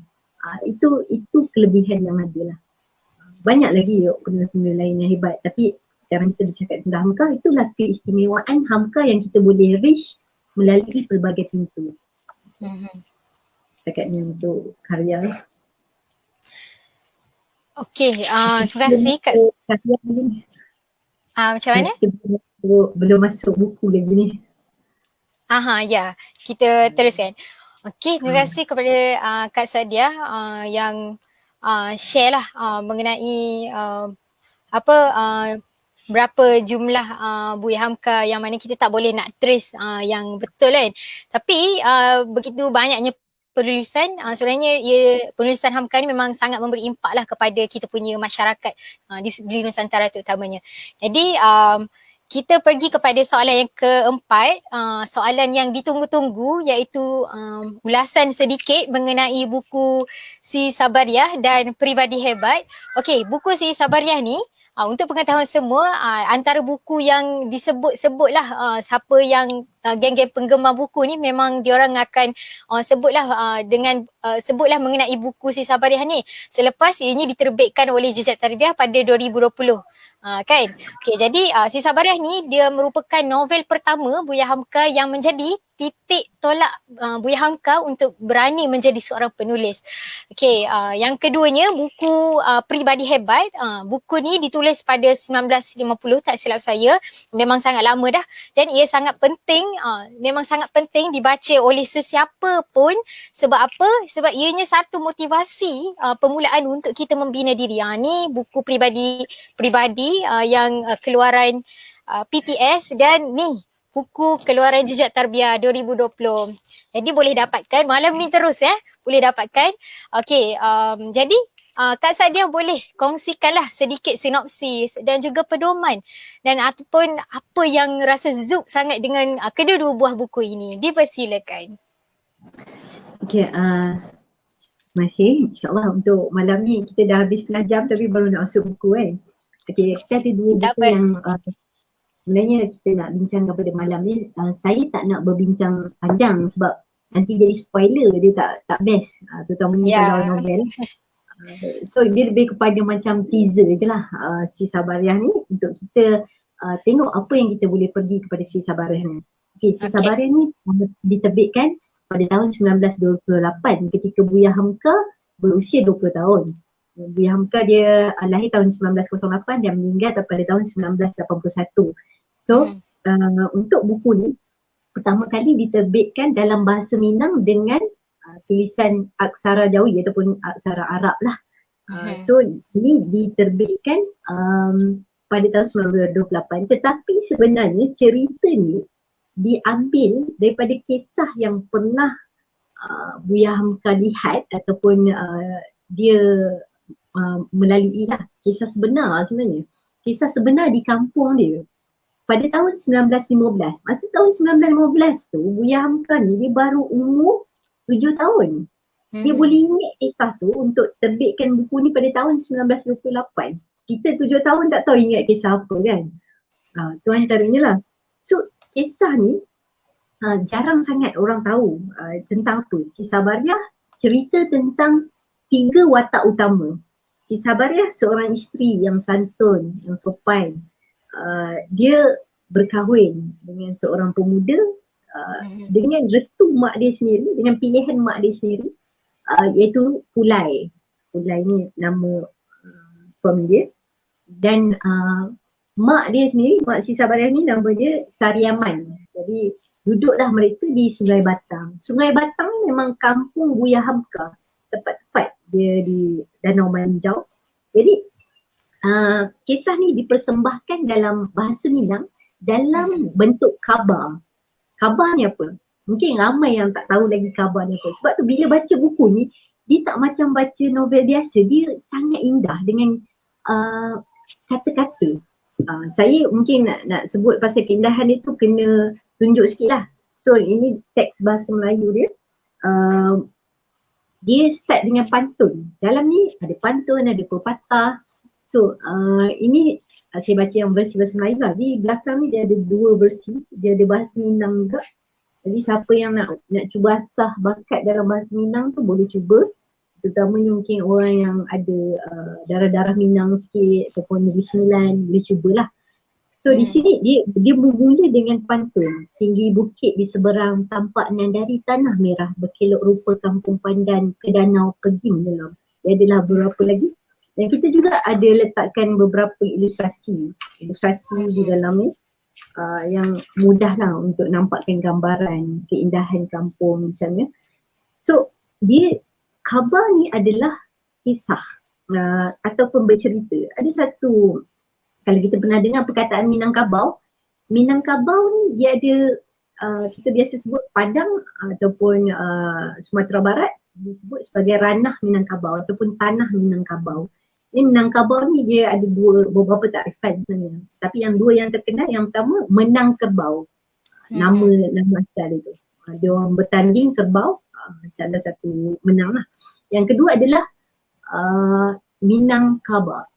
Itu kelebihan yang ada lah. Banyak lagi penulis-penulis lain yang hebat, tapi sekarang kita bercakap tentang Hamka, itulah keistimewaan Hamka yang kita boleh reach melalui pelbagai pintu. Cakapnya untuk karya. Okey, terima kasih Kak. Macam mana? Belum masuk buku lagi ni. Ya, kita teruskan. Okey, terima kasih kepada Kak Sadia yang share lah mengenai berapa jumlah Buya Hamka yang mana kita tak boleh nak trace yang betul kan. Tapi begitu banyaknya penulisan, sebenarnya penulisan Hamka ni memang sangat memberi impak lah kepada kita punya masyarakat di Nusantara terutamanya. Jadi kita pergi kepada soalan yang keempat, soalan yang ditunggu-tunggu, iaitu ulasan sedikit mengenai buku Si Sabariah dan Pribadi Hebat. Okey, buku Si Sabariah ni untuk pengetahuan semua, antara buku yang disebut-sebut lah siapa yang geng-geng penggemar buku ni memang diorang akan sebutlah mengenai buku Si Sabariah ni selepas ianya diterbitkan oleh Jejak Tarbiyah pada 2020. Kan? Okay, jadi Si Sabariah ni dia merupakan novel pertama Buya Hamka yang menjadi titik tolak Buya Hamka untuk berani menjadi seorang penulis. Okay, yang keduanya buku Pribadi Hebat. Buku ni ditulis pada 1950, tak silap saya. Memang sangat lama dah dan ia sangat penting, memang sangat penting dibaca oleh sesiapa pun. Sebab apa? Sebab ianya satu motivasi permulaan untuk kita membina diri. Ni buku pribadi yang keluaran PTS dan ni buku keluaran Jejak Tarbiyah 2020. Jadi boleh dapatkan malam ni terus boleh dapatkan. Okey, jadi Kak Sadia boleh kongsikanlah sedikit sinopsis dan juga pedoman dan ataupun apa yang rasa zuk sangat dengan kedua-dua buah buku ini. Dipersilakan. Okey, masih insyaAllah untuk malam ni kita dah habis setengah jam tapi baru nak masuk buku kan. Okey, kita ada dua buku yang sebenarnya kita nak bincangkan pada malam ni. Saya tak nak berbincang panjang sebab nanti jadi spoiler, dia tak best, terutamanya kalau novel. So dia lebih kepada macam teaser je lah Si Sabariah ni untuk kita tengok apa yang kita boleh pergi kepada Si Sabariah ni. Si Sabariah ni diterbitkan pada tahun 1928 ketika Buya Hamka berusia 20 tahun. Buya Hamka dia lahir tahun 1908 dan meninggal pada tahun 1981. So untuk buku ni pertama kali diterbitkan dalam bahasa Minang dengan tulisan aksara Jawi ataupun aksara Arab lah. So ini diterbitkan pada tahun 1928, tetapi sebenarnya cerita ni diambil daripada kisah yang pernah Buya Hamka lihat ataupun dia melalui lah, kisah sebenar sebenarnya. Kisah sebenar di kampung dia. Pada tahun 1915, masa tahun 1915 tu Buya Hamka ni dia baru umur 7 tahun. Dia boleh ingat kisah tu untuk terbitkan buku ni pada tahun 1928. Kita 7 tahun tak tahu ingat kisah apa kan. Tu antaranya lah. So kisah ni jarang sangat orang tahu tentang apa. Si Sabariah cerita tentang 3 watak utama. Si Sabariah seorang isteri yang santun, yang sopan. Dia berkahwin dengan seorang pemuda dengan restu mak dia sendiri, dengan pilihan mak dia sendiri, iaitu Pulai. Pulai ni nama suami dia. Dan mak dia sendiri, mak Si Sabariah ni nama dia Sariaman. Jadi duduklah mereka di Sungai Batang. Sungai Batang ni memang kampung Buya Hamka, tepat-tepat dia di Danau Manjau. Jadi kisah ni dipersembahkan dalam bahasa Minang dalam bentuk khabar. Khabar ni apa? Mungkin ramai yang tak tahu lagi khabar ni apa. Sebab tu bila baca buku ni, dia tak macam baca novel biasa. Dia sangat indah dengan kata-kata. Saya mungkin nak sebut pasal keindahan dia tu kena tunjuk sikit lah. So ini teks bahasa Melayu dia. Dia start dengan pantun. Dalam ni ada pantun, ada pepatah. So ini saya baca yang versi bahasa Melayu lah. Di belakang ni dia ada 2 versi. Dia ada bahasa Minang juga. Jadi siapa yang nak cuba asah bakat dalam bahasa Minang tu boleh cuba. Terutamanya mungkin orang yang ada darah-darah Minang sikit ataupun Negeri Sembilan boleh cubalah. So di sini dia bermula dengan pantun. Tinggi bukit di seberang tampak nan dari tanah merah, berkelok rupa kampung pandan ke danau pergi menyelam. Dia adalah beberapa lagi. Dan kita juga ada letakkan beberapa ilustrasi di dalamnya yang mudah lah untuk nampakkan gambaran keindahan kampung misalnya. So dia khabar ni adalah kisah ataupun bercerita. Ada satu, kalau kita pernah dengar perkataan Minangkabau ni dia ada kita biasa sebut Padang ataupun Sumatera Barat disebut sebagai ranah Minangkabau ataupun tanah Minangkabau. Ini Minangkabau ni dia ada beberapa takrifan sebenarnya. Tapi yang dua yang terkenal, yang pertama Menangkabau. Nama asal itu. Dia orang bertanding kerbau, salah satu menang lah. Yang kedua adalah Minangkabau.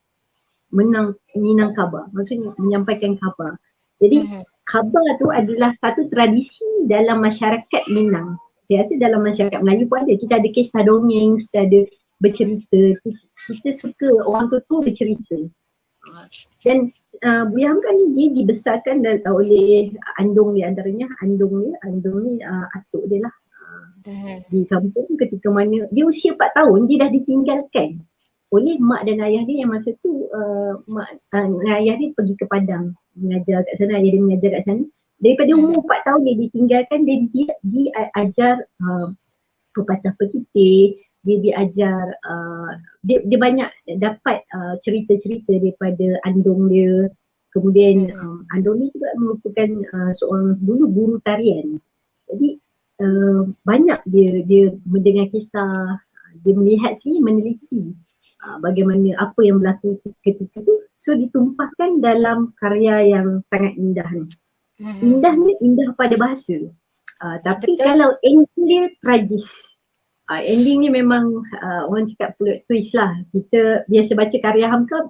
Minangkabau, maksudnya menyampaikan khabar. Jadi khabar tu adalah satu tradisi dalam masyarakat Minang. Saya rasa dalam masyarakat Melayu pun ada. Kita ada kisah dongeng, kita ada bercerita. Kita suka orang tua bercerita. Dan Buya Hamka ni dia dibesarkan oleh andung dia, antaranya andung ni atuk dia lah. Di kampung ketika mana dia usia 4 tahun dia dah ditinggalkan oleh mak dan ayah dia yang masa tu mak dan ayah dia pergi ke Padang mengajar kat sana, ayah dia mengajar kat sana. Daripada umur 4 tahun dia ditinggalkan, dia ajar pepatah petitir, dia diajar dia banyak dapat cerita-cerita daripada andung dia. Kemudian andung ni juga merupakan seorang dulu guru tarian. Jadi banyak dia mendengar kisah, dia melihat sini, meneliti bagaimana apa yang berlaku ketika tu. So ditumpahkan dalam karya yang sangat indah ni. Indahnya indah pada bahasa. Tapi kalau ending dia tragis. Ending ni memang orang cakap plot twist lah. Kita biasa baca karya Hamka,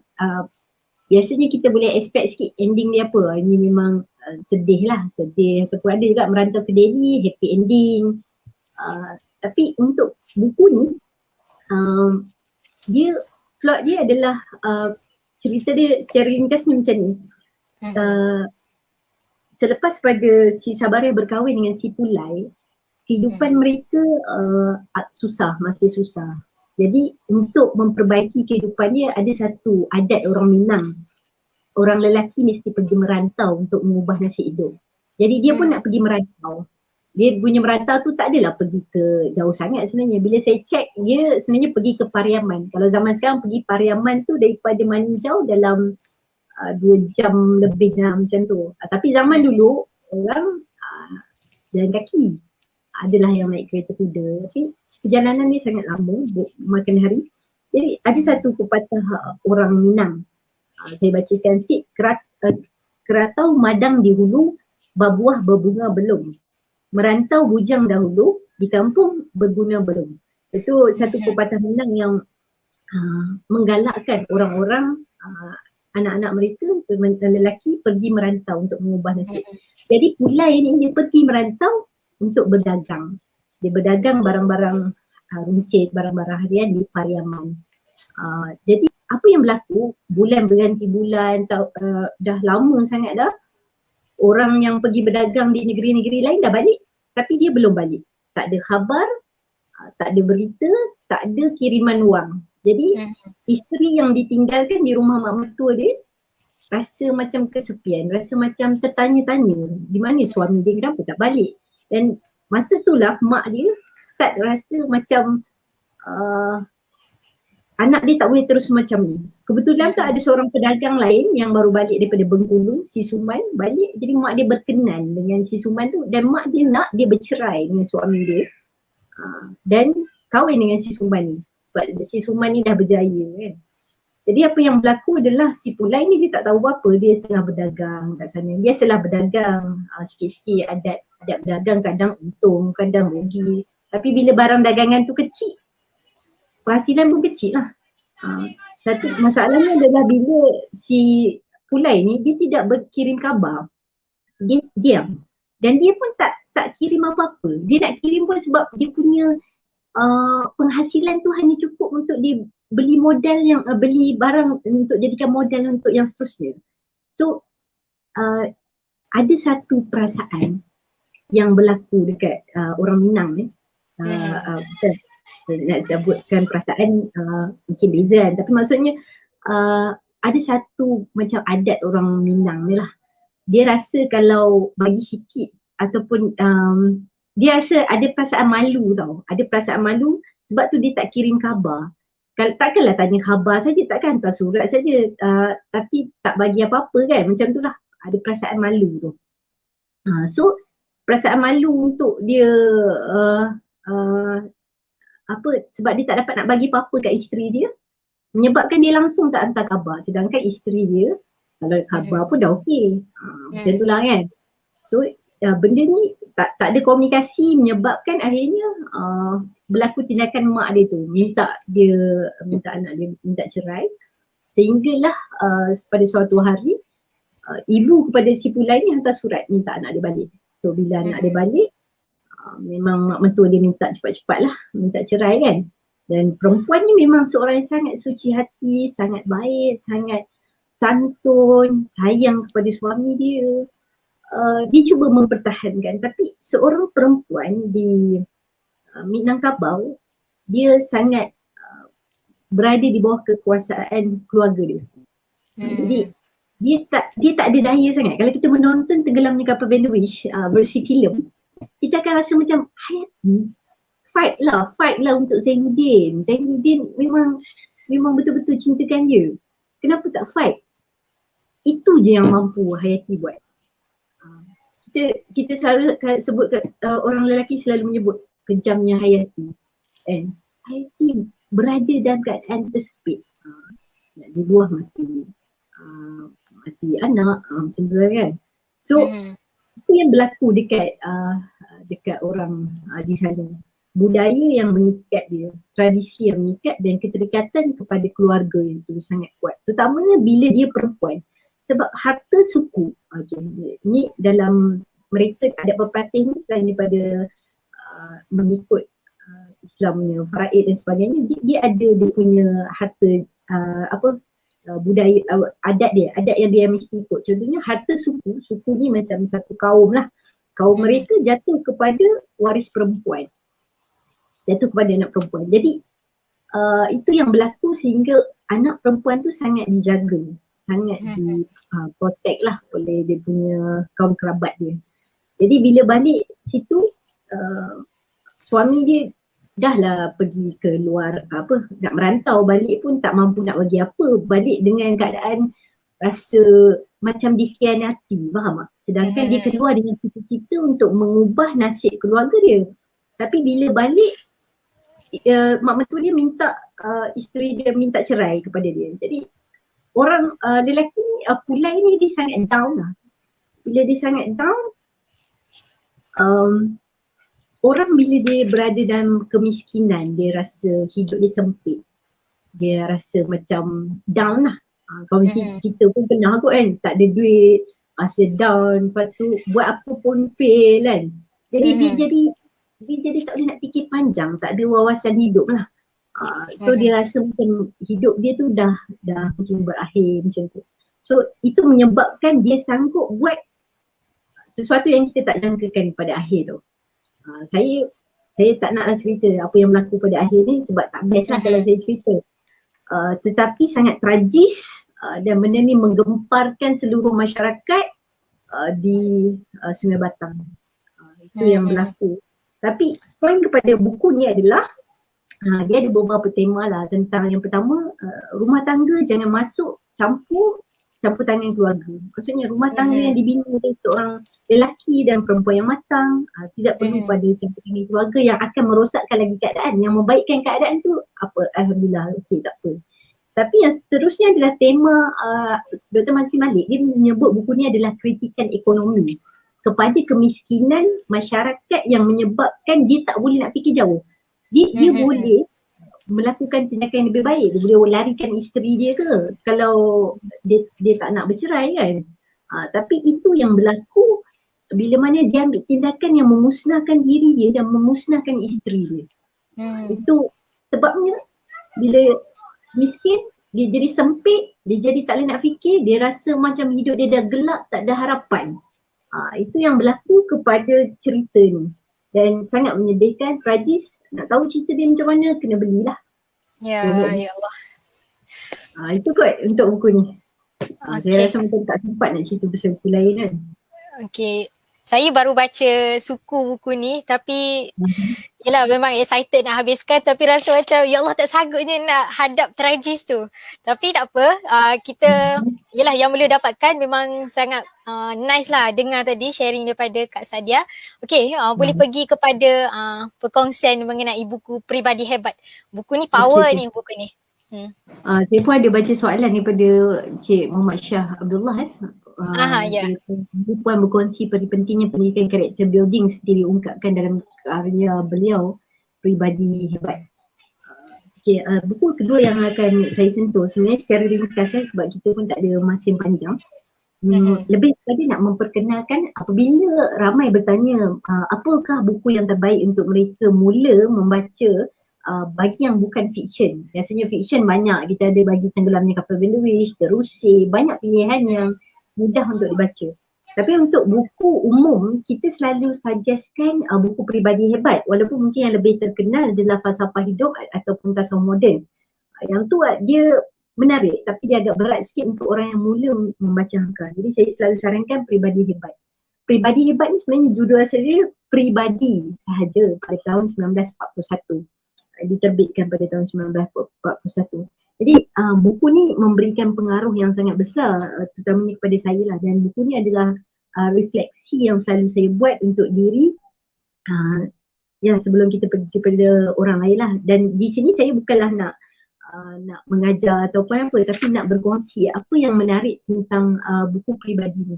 biasanya kita boleh expect sikit ending dia apa. Ini memang sedih lah, sedih. Ataupun ada juga Merantau ke Delhi, happy ending. Tapi untuk buku ni, plot dia adalah cerita dia secara ringkas ni macam ni. Selepas pada si Sabaria berkahwin dengan si Pulai, kehidupan mereka masih susah. Jadi untuk memperbaiki kehidupan dia, ada satu adat orang Minang. Orang lelaki mesti pergi merantau untuk mengubah nasib hidup. Jadi dia pun nak pergi merantau. Dia punya merantau tu tak adalah pergi ke jauh sangat sebenarnya. Bila saya cek, dia sebenarnya pergi ke Pariaman. Kalau zaman sekarang pergi Pariaman tu daripada Maninjau dalam 2 jam lebih lah macam tu. Tapi zaman dulu orang jalan kaki. Adalah yang naik kereta kuda. Tapi perjalanan ni sangat lama, makan hari. Jadi ada satu pepatah orang Minang. Saya baca sekarang sikit. Keratau madang di hulu, berbuah berbunga belum. Merantau bujang dahulu, di kampung berguna belum. Itu satu pepatah Minang yang menggalakkan orang-orang, anak-anak mereka, lelaki pergi merantau untuk mengubah nasib. Jadi Pulai ni dia pergi merantau untuk berdagang. Dia berdagang barang-barang runcit, barang-barang harian di Pariaman. Jadi apa yang berlaku, bulan berganti bulan, dah lama sangat dah, orang yang pergi berdagang di negeri-negeri lain dah balik, tapi dia belum balik. Tak ada khabar, tak ada berita, tak ada kiriman wang. Jadi isteri yang ditinggalkan di rumah mak mertua dia rasa macam kesepian, rasa macam tertanya-tanya di mana suami dia, kenapa tak balik. Dan masa itulah mak dia start rasa macam anak dia tak boleh terus macam ni. Kebetulan tak ada seorang pedagang lain yang baru balik daripada Bengkulu, si Suman balik. Jadi mak dia berkenan dengan si Suman tu dan mak dia nak dia bercerai dengan suami dia dan kahwin dengan si Suman ni. Sebab si Suman ni dah berjaya kan. Jadi apa yang berlaku adalah si Pulai ni dia tak tahu apa, dia tengah berdagang kat sana. Biasalah berdagang, sikit-sikit adat berdagang, kadang untung, kadang rugi. Tapi bila barang dagangan tu kecil, penghasilan pun kecil lah. Satu masalahnya adalah bila si Pulai ni dia tidak berkirim khabar, dia diam. Dan dia pun tak kirim apa-apa. Dia nak kirim pun sebab dia punya penghasilan tu hanya cukup untuk dia beli modal yang beli barang untuk jadikan modal untuk yang seterusnya. So uh, ada satu perasaan yang berlaku dekat orang Minang ni. Betul. Nak sebutkan perasaan mungkin beza kan, tapi maksudnya ada satu macam adat orang Minang ni lah. Dia rasa kalau bagi sikit ataupun dia rasa ada perasaan malu tau. Ada perasaan malu sebab tu dia tak kirim khabar. Takkanlah tanya khabar saja, takkan hantar surat saja, tapi tak bagi apa-apa kan, macam tu lah. Ada perasaan malu tu. So perasaan malu untuk dia sebab dia tak dapat nak bagi apa-apa kat isteri dia, menyebabkan dia langsung tak hantar khabar. Sedangkan isteri dia kalau khabar pun dah okey. Macam tu lah kan. So benda ni tak ada komunikasi, menyebabkan akhirnya berlaku tindakan mak dia tu, minta anak dia minta cerai. Sehinggalah pada suatu hari ibu kepada si Pulai ni hantar surat minta anak dia balik. So bila anak dia balik, memang mak mentua dia minta cepat-cepat lah, minta cerai kan. Dan perempuan ni memang seorang yang sangat suci hati, sangat baik, sangat santun, sayang kepada suami dia. Dia cuba mempertahankan, tapi seorang perempuan di Minangkabau, dia sangat berada di bawah kekuasaan keluarga dia. Jadi dia tak ada daya sangat. Kalau kita menonton Tenggelamnya Kapal Vanderwish versi filem, kita akan rasa macam Hayati fight lah untuk Zainuddin. Zainuddin memang betul-betul cintakan dia. Kenapa tak fight? Itu je yang mampu Hayati buat. Kita selalu sebut orang lelaki selalu menyebut kejamnya Hayati. Hayati berada dalam keadaan tersepit. Nak dibuah mati anak macam tu kan. So itu yang berlaku dekat orang di sana. Budaya yang mengikat dia, tradisi yang mengikat dan keterikatan kepada keluarga yang tu sangat kuat. Terutamanya bila dia perempuan. Sebab harta suku, ni dalam mereka ada pepatih ni selain daripada mengikut Islamnya, faraid dan sebagainya, dia ada dia punya harta budaya, adat yang dia mesti ikut. Contohnya harta suku ni macam satu kaum lah. Kaum mereka jatuh kepada waris perempuan. Jatuh kepada anak perempuan. Jadi itu yang berlaku sehingga anak perempuan tu sangat dijaga. Sangat di protect lah oleh dia punya kaum kerabat dia. Jadi bila balik situ, suami dia dah lah pergi ke luar nak merantau, balik pun tak mampu nak bagi apa, balik dengan keadaan rasa macam dikhianati, faham tak? Sedangkan dia keluar dengan cita-cita untuk mengubah nasib keluarga dia. Tapi bila balik, mak mentua dia minta isteri dia minta cerai kepada dia. Jadi orang lelaki ni, Pulai ni dia sangat down lah. Bila dia sangat down, orang bila dia berada dalam kemiskinan, dia rasa hidup dia sempit. Dia rasa macam down lah. Kalau kita pun pernah kot kan, tak ada duit, rasa down, lepas tu buat apa pun fail kan. Jadi dia jadi tak boleh nak fikir panjang, tak ada wawasan hidup lah. So dia rasa macam hidup dia tu dah mungkin berakhir macam tu. So itu menyebabkan dia sanggup buat sesuatu yang kita tak jangkakan pada akhir tu. Saya tak nak cerita apa yang berlaku pada akhir ni sebab tak best lah kalau saya cerita. Tetapi sangat tragis dan benda ni menggemparkan seluruh masyarakat di Sungai Batang. Itu yang berlaku. Tapi poin kepada buku ni adalah dia ada beberapa tema lah tentang yang pertama, rumah tangga jangan masuk campur tangan keluarga. Maksudnya rumah tangga yang dibina oleh seorang lelaki dan perempuan yang matang, tidak perlu pada campur tangan keluarga yang akan merosakkan lagi keadaan. Yang membaikkan keadaan tu apa, alhamdulillah, okey, tak apa. Tapi yang seterusnya adalah tema Dr. Mazli Malik. Dia menyebut buku ni adalah kritikan ekonomi kepada kemiskinan masyarakat yang menyebabkan dia tak boleh nak fikir jauh. Dia boleh melakukan tindakan yang lebih baik. Dia boleh larikan isteri dia ke kalau dia tak nak bercerai kan. Tapi itu yang berlaku bila mana dia ambil tindakan yang memusnahkan diri dia dan memusnahkan isteri dia. Itu sebabnya bila miskin dia jadi sempit, dia jadi tak boleh nak fikir, dia rasa macam hidup dia dah gelap, tak ada harapan. Itu yang berlaku kepada cerita ni. Dan sangat menyedihkan, tragis. Nak tahu cerita dia macam mana, kena belilah. Ya, Tengok. ya Allah. Itu kot untuk buku ni. Saya Okey. rasa macam tak sempat nak cerita pasal buku lain kan. Okey. Saya baru baca suku buku ni tapi yelah memang excited nak habiskan tapi rasa macam ya Allah tak sagutnya nak hadap tragis tu. Tapi tak apa, kita yelah yang boleh dapatkan memang sangat nice lah dengar tadi sharing daripada Kak Sadia. Okey, boleh pergi kepada perkongsian mengenai buku Pribadi Hebat. Buku ni power Okay. ni buku ni. Saya pun ada baca soalan daripada Cik Muhammad Shah Abdullah Ya. Dia puan berkongsi pentingnya pendidikan karakter building seperti diungkapkan dalam karya beliau Pribadi Hebat. Buku kedua yang akan saya sentuh sebenarnya secara ringkas sebab kita pun tak ada masa yang panjang. Lebih kepada nak memperkenalkan apabila ramai bertanya apakah buku yang terbaik untuk mereka mula membaca bagi yang bukan fiksyen. Biasanya fiksyen banyak, kita ada bagi Tenggelamnya Kapal Bendewish, Terusir, banyak pilihan yang mudah untuk dibaca. Tapi untuk buku umum, kita selalu suggestkan buku Pribadi Hebat walaupun mungkin yang lebih terkenal adalah Falsafah Hidup ataupun Tasawuf Moden. Yang tu dia menarik tapi dia agak berat sikit untuk orang yang mula membaca hangka. Jadi saya selalu sarankan Pribadi Hebat. Pribadi Hebat ni sebenarnya judul asal dia Pribadi sahaja pada tahun 1941. Diterbitkan pada tahun 1941. Jadi buku ni memberikan pengaruh yang sangat besar terutamanya kepada saya lah, dan buku ni adalah refleksi yang selalu saya buat untuk diri sebelum kita pergi kepada orang lain lah. Dan di sini saya bukanlah nak mengajar atau apa tapi nak berkongsi apa yang menarik tentang buku Pribadi ni.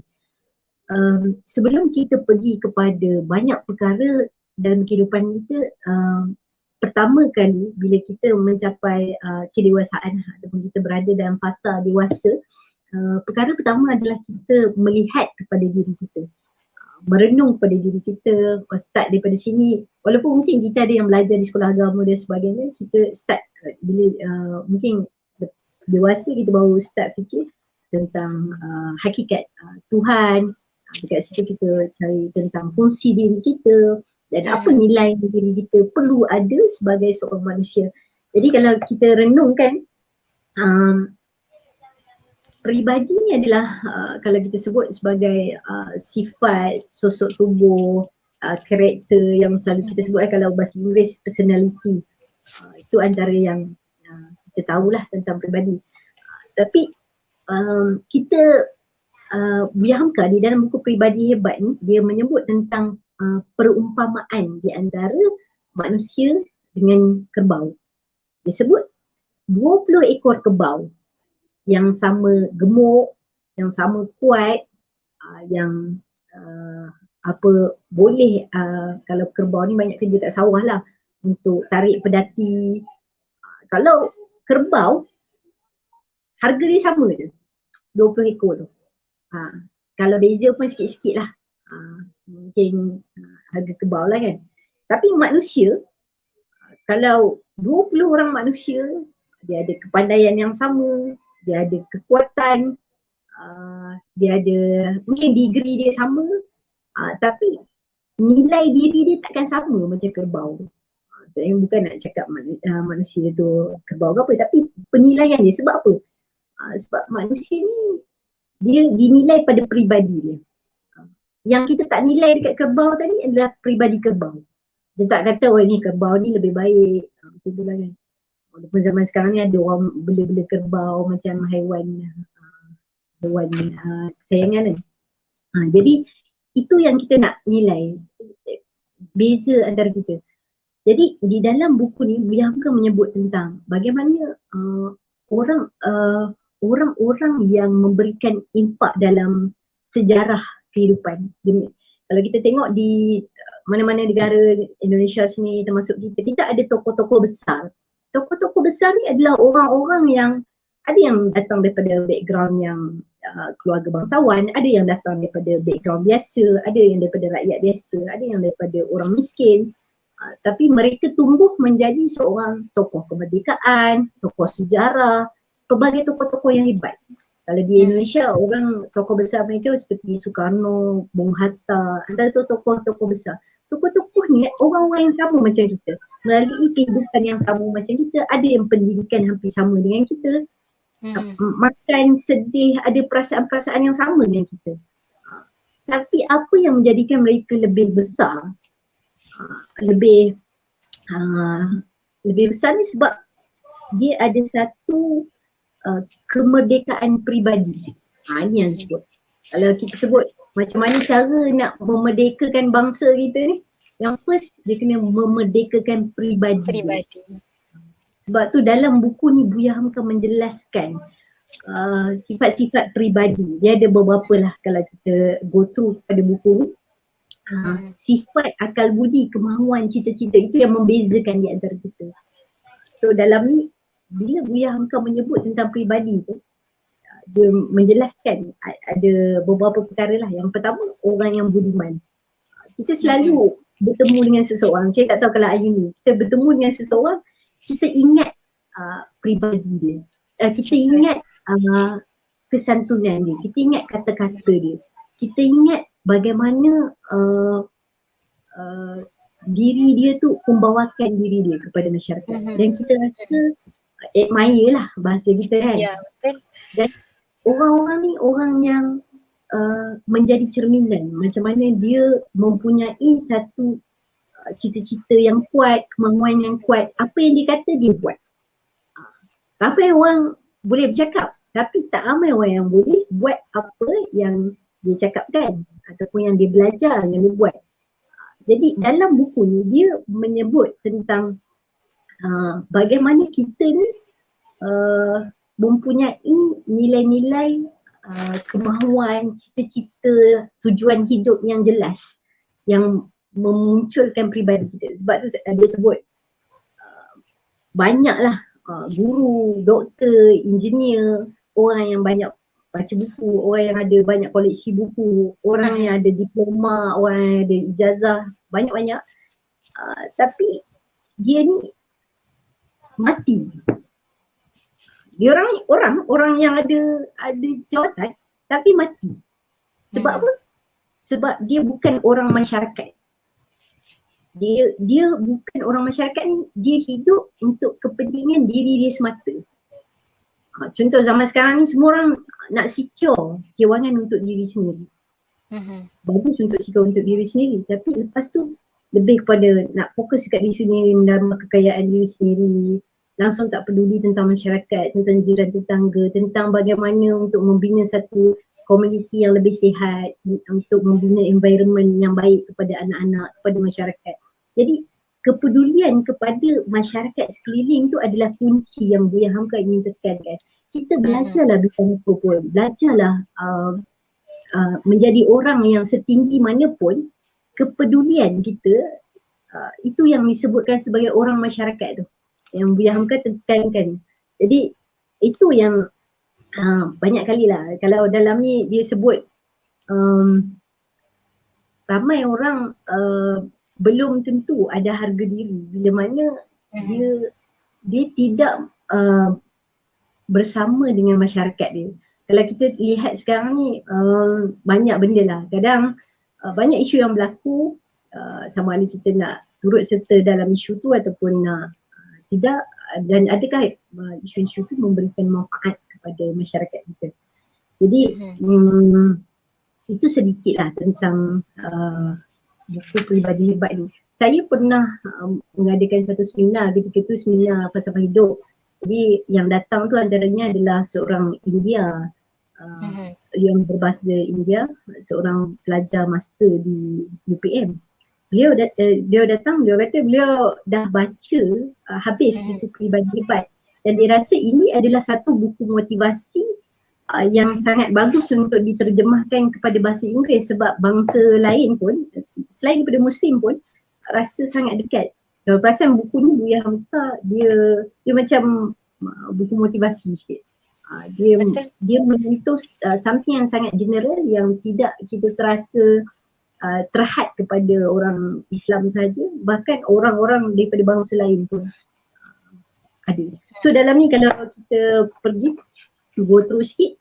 Sebelum kita pergi kepada banyak perkara dalam kehidupan kita, pertama kali bila kita mencapai kedewasaan ataupun kita berada dalam fasa dewasa, perkara pertama adalah kita melihat kepada diri kita, merenung kepada diri kita. Start daripada sini, walaupun mungkin kita ada yang belajar di sekolah agama dan sebagainya, kita start bila mungkin dewasa kita baru start fikir tentang hakikat Tuhan. Dekat situ kita cari tentang fungsi diri kita dan apa nilai diri kita perlu ada sebagai seorang manusia. Jadi kalau kita renungkan, pribadi ni adalah kalau kita sebut sebagai sifat, sosok tubuh, karakter yang selalu kita sebut kalau bahasa Inggeris personality. Itu antara yang kita tahulah tentang pribadi. Tapi kita Buya Hamka di dalam buku Pribadi Hebat ni, dia menyebut tentang perumpamaan di antara manusia dengan kerbau. Dia sebut 20 ekor kerbau yang sama gemuk, yang sama kuat, yang boleh kalau kerbau ni banyak kerja kat sawah lah untuk tarik pedati. Kalau kerbau harga dia sama je 20 ekor tu. Kalau beza pun sikit-sikit lah. Mungkin harga kerbau lah kan. Tapi manusia, kalau 20 orang manusia, dia ada kepandaian yang sama, dia ada kekuatan, dia ada mungkin degree dia sama, tapi nilai diri dia takkan sama macam kerbau. Saya bukan nak cakap manusia tu kerbau ke apa, tapi penilaian dia. Sebab apa? Sebab manusia ni dia dinilai pada peribadi dia. Yang kita tak nilai dekat kerbau tadi adalah peribadi kerbau. Dia tak kata ini kerbau ni lebih baik, macam tu lah kan. Walaupun zaman sekarang ni ada orang bela-bela kerbau macam haiwan kesayangan kan. Jadi itu yang kita nak nilai, beza antara kita. Jadi di dalam buku ni Buya Hamka menyebut tentang bagaimana orang-orang yang memberikan impak dalam sejarah kehidupan. Kalau kita tengok di mana-mana negara Indonesia sini termasuk kita ada tokoh-tokoh besar. Tokoh-tokoh besar ni adalah orang-orang yang ada yang datang daripada background yang keluarga bangsawan, ada yang datang daripada background biasa, ada yang daripada rakyat biasa, ada yang daripada orang miskin. Tapi mereka tumbuh menjadi seorang tokoh kemerdekaan, tokoh sejarah, pelbagai tokoh-tokoh yang hebat. Kalau di Indonesia, orang tokoh besar mereka seperti Soekarno, Bung Hatta, antara tu tokoh-tokoh besar. Tokoh-tokoh ni orang-orang yang sama macam kita. Melalui kehidupan yang sama macam kita, ada yang pendidikan hampir sama dengan kita, makan, sedih, ada perasaan-perasaan yang sama dengan kita. Tapi apa yang menjadikan mereka lebih besar, lebih besar ni sebab dia ada satu kemerdekaan peribadi. Ini yang disebut. Kalau kita sebut macam mana cara nak memerdekakan bangsa kita ni, yang first dia kena memerdekakan peribadi. Sebab tu dalam buku ni Buya Hamka menjelaskan sifat-sifat peribadi. Dia ada beberapa lah kalau kita go through pada buku. Sifat, akal budi, kemahuan, cita-cita itu yang membezakan di antara kita. So dalam ni bila Buya Hamka menyebut tentang peribadi tu, dia menjelaskan ada beberapa perkara lah. Yang pertama, orang yang budiman. Kita selalu bertemu dengan seseorang, saya tak tahu kalau Ayu ni, kita bertemu dengan seseorang, kita ingat peribadi dia, kita ingat kesantunan dia, kita ingat kata-kata dia, kita ingat bagaimana diri dia tu membawakan diri dia kepada masyarakat, dan kita rasa admire lah bahasa kita kan. Ya, betul. Dan orang-orang ni orang yang menjadi cerminan macam mana dia mempunyai satu cita-cita yang kuat, kemahuan yang kuat. Apa yang dia kata dia buat. Apa yang orang boleh bercakap, tapi tak ramai orang yang boleh buat apa yang dia cakapkan ataupun yang dia belajar, yang dia buat. Jadi dalam buku ni dia menyebut tentang bagaimana kita ni mempunyai nilai-nilai, kemahuan, cita-cita, tujuan hidup yang jelas yang memunculkan peribadi kita. Sebab tu dia sebut banyaklah guru, doktor, engineer, orang yang banyak baca buku, orang yang ada banyak koleksi buku, orang yang ada diploma, orang yang ada ijazah, banyak-banyak. Tapi dia ni mati. Dia orang yang ada jawatan tapi mati. Sebab apa? Sebab dia bukan orang masyarakat. Dia bukan orang masyarakat ni, dia hidup untuk kepentingan diri dia semata. Contoh zaman sekarang ni semua orang nak secure kewangan untuk diri sendiri. Bagus untuk secure untuk diri sendiri, tapi lepas tu lebih kepada nak fokus dekat diri sendiri, menambah kekayaan diri sendiri, langsung tak peduli tentang masyarakat, tentang jiran tetangga, tentang bagaimana untuk membina satu komuniti yang lebih sihat, untuk membina environment yang baik kepada anak-anak, kepada masyarakat. Jadi kepedulian kepada masyarakat sekeliling tu adalah kunci yang Buya Hamka ingin tekankan. Kita belajarlah bidang itu pun, belajarlah menjadi orang yang setinggi mana pun, kepedulian kita itu yang disebutkan sebagai orang masyarakat tu, yang Buya Hamka tekankan. Jadi itu yang banyak kali lah kalau dalam ni dia sebut ramai orang belum tentu ada harga diri bila mana dia tidak bersama dengan masyarakat dia. Kalau kita lihat sekarang ni banyak benda lah, kadang banyak isu yang berlaku, sama ada kita nak turut serta dalam isu tu ataupun nak tidak, dan adakah isu-isu tu memberikan manfaat kepada masyarakat kita. Jadi itu sedikit lah tentang buku peribadi hebat ni. Saya pernah mengadakan satu seminar, ketika tu seminar falsafah hidup. Jadi yang datang tu antaranya adalah seorang India yang berbahasa India, seorang pelajar master di UPM. Beliau datang, beliau kata beliau dah baca habis buku peribadi hebat dan dia rasa ini adalah satu buku motivasi yang sangat bagus untuk diterjemahkan kepada bahasa Inggeris, sebab bangsa lain pun selain daripada Muslim pun rasa sangat dekat. Kalau perasan buku ni Buya Hamka dia macam buku motivasi sikit. Dia menyentuh something yang sangat general yang tidak kita terasa terhad kepada orang Islam saja, bahkan orang-orang daripada bangsa lain pun ada. So dalam ni kalau kita pergi go through sikit,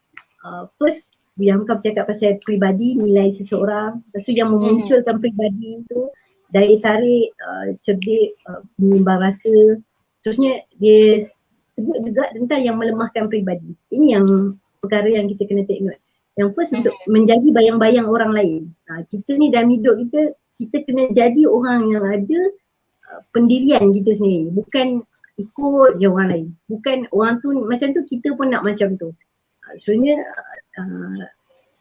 first Buya Hamka bercakap pasal peribadi, nilai seseorang. Lepas tu yang memunculkan peribadi tu, daya tarik, cerdik, menimbang rasa. Seterusnya dia sebut juga tentang yang melemahkan peribadi. Ini yang perkara yang kita kena take note. Yang first untuk menjadi bayang-bayang orang lain. Kita ni dalam hidup kita kena jadi orang yang ada pendirian kita sendiri. Bukan ikut je orang lain. Bukan orang tu macam tu, kita pun nak macam tu. Sebenarnya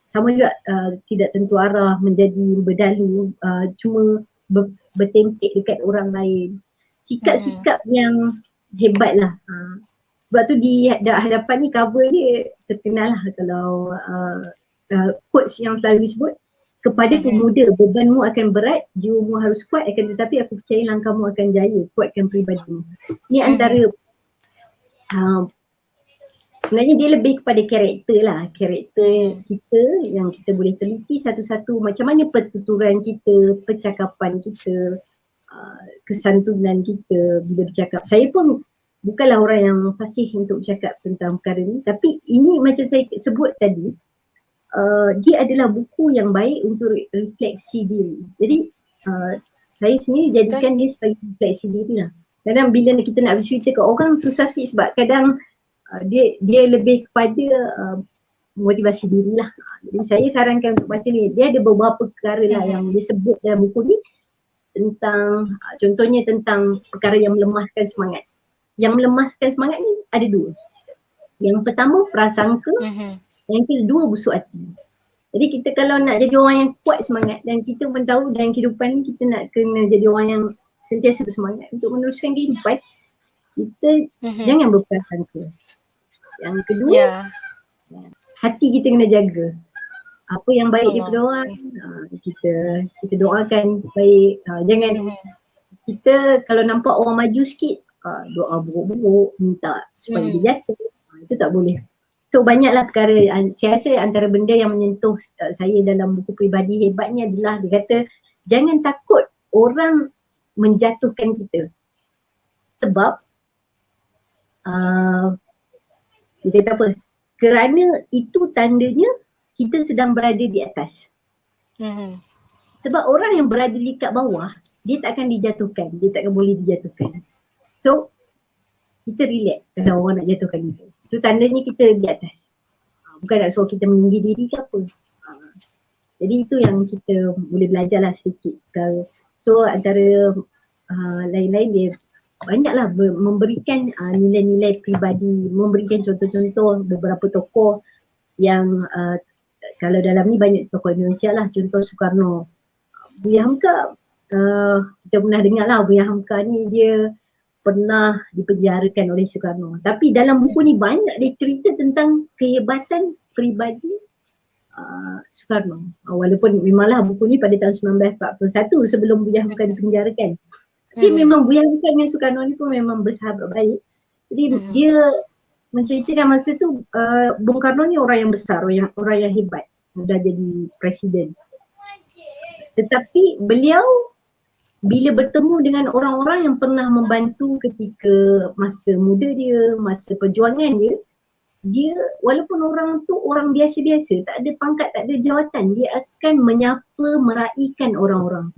sama juga tidak tentu arah, menjadi berdalu, cuma bertempik dekat orang lain. Sikap-sikap yang hebat lah. Sebab tu di hadapan ni cover dia terkenal lah kalau quotes yang selalu disebut, kepada pemuda bebanmu akan berat, jiwamu harus kuat, akan tetapi aku percaya langkahmu akan jaya, kuatkan peribadimu. Ni antara sebenarnya dia lebih kepada karakter lah, karakter kita yang kita boleh teliti satu-satu, macam mana pertuturan kita, percakapan kita, kesantunan kita bila bercakap. Saya pun bukanlah orang yang fasih untuk bercakap tentang perkara ni, tapi ini macam saya sebut tadi, dia adalah buku yang baik untuk refleksi diri. Jadi saya sendiri jadikan dia sebagai refleksi diri lah. Kadang bila kita nak bercerita ke orang susah sikit sebab kadang dia lebih kepada motivasi diri lah. Jadi saya sarankan untuk baca ni. Dia ada beberapa perkara lah yang disebut dalam buku ni tentang, contohnya tentang perkara yang melemahkan semangat. Yang melemahkan semangat ni ada dua. Yang pertama prasangka, yang kedua busuk hati. Jadi kita kalau nak jadi orang yang kuat semangat, dan kita pun tahu dalam kehidupan ni kita nak kena jadi orang yang sentiasa bersemangat untuk meneruskan kehidupan, kita jangan berprasangka. Yang kedua, hati kita kena jaga. Apa yang baik daripada orang, kita doakan baik. Jangan kita kalau nampak orang maju sikit, doa buruk-buruk, minta supaya dia jatuh. Itu tak boleh. So banyaklah perkara, saya rasa antara benda yang menyentuh saya dalam buku peribadi hebatnya adalah dia kata jangan takut orang menjatuhkan kita. Sebab dia kata apa? Kerana itu tandanya kita sedang berada di atas. Sebab orang yang berada di kat bawah, dia tak akan dijatuhkan, dia tak akan boleh dijatuhkan. So kita relax kalau orang nak jatuhkan kita. Itu tandanya kita di atas. Bukan nak suruh kita meninggi diri ke apa. Jadi itu yang kita boleh belajar lah sedikit. So antara lain-lain dia banyaklah memberikan nilai-nilai peribadi, memberikan contoh-contoh beberapa tokoh yang kalau dalam ni banyak tokoh Indonesia lah, contoh Soekarno. Buya Hamka, kita pernah dengar lah Buya Hamka ni dia pernah dipenjarakan oleh Soekarno. Tapi dalam buku ni banyak dia cerita tentang kehebatan peribadi Soekarno. Walaupun memanglah buku ni pada tahun 1941 sebelum Buya Hamka dipenjarakan. Tapi memang Buya Hamka dengan Soekarno ni pun memang bersahabat baik. Jadi dia menceritakan masa tu Bung Karno ni orang yang besar, orang yang hebat, dah jadi presiden. Tetapi beliau bila bertemu dengan orang-orang yang pernah membantu ketika masa muda dia, masa perjuangan dia walaupun orang tu orang biasa-biasa, tak ada pangkat, tak ada jawatan, dia akan menyapa, meraihkan orang-orang.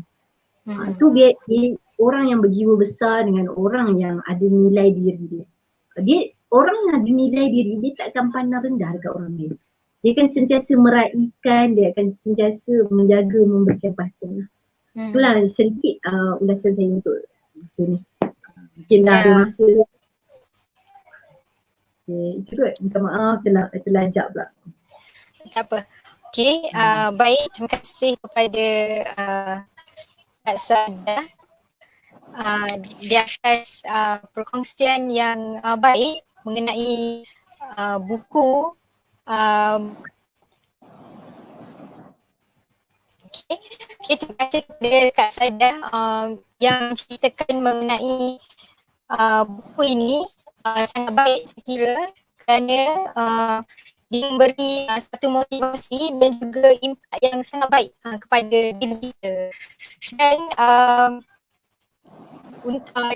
Tu dia orang yang berjiwa besar dengan orang yang ada nilai diri dia. Orang yang ada nilai diri, dia tak akan pandang rendah dekat orang lain. Dia akan sentiasa meraihkan, dia akan sentiasa menjaga, memberikan perhatian. Itulah sedikit ulasan saya untuk itu ni. Mungkin dah ada masa. Itu kot, minta maaf terlajak pula. Tak apa. Okay, baik, terima kasih kepada Kak Sada di atas perkongsian yang baik mengenai buku Okay, terima kasih kepada Kak Sada yang ceritakan mengenai buku ini sangat baik saya kira kerana dia memberi satu motivasi dan juga impak yang sangat baik kepada diri kita. Dan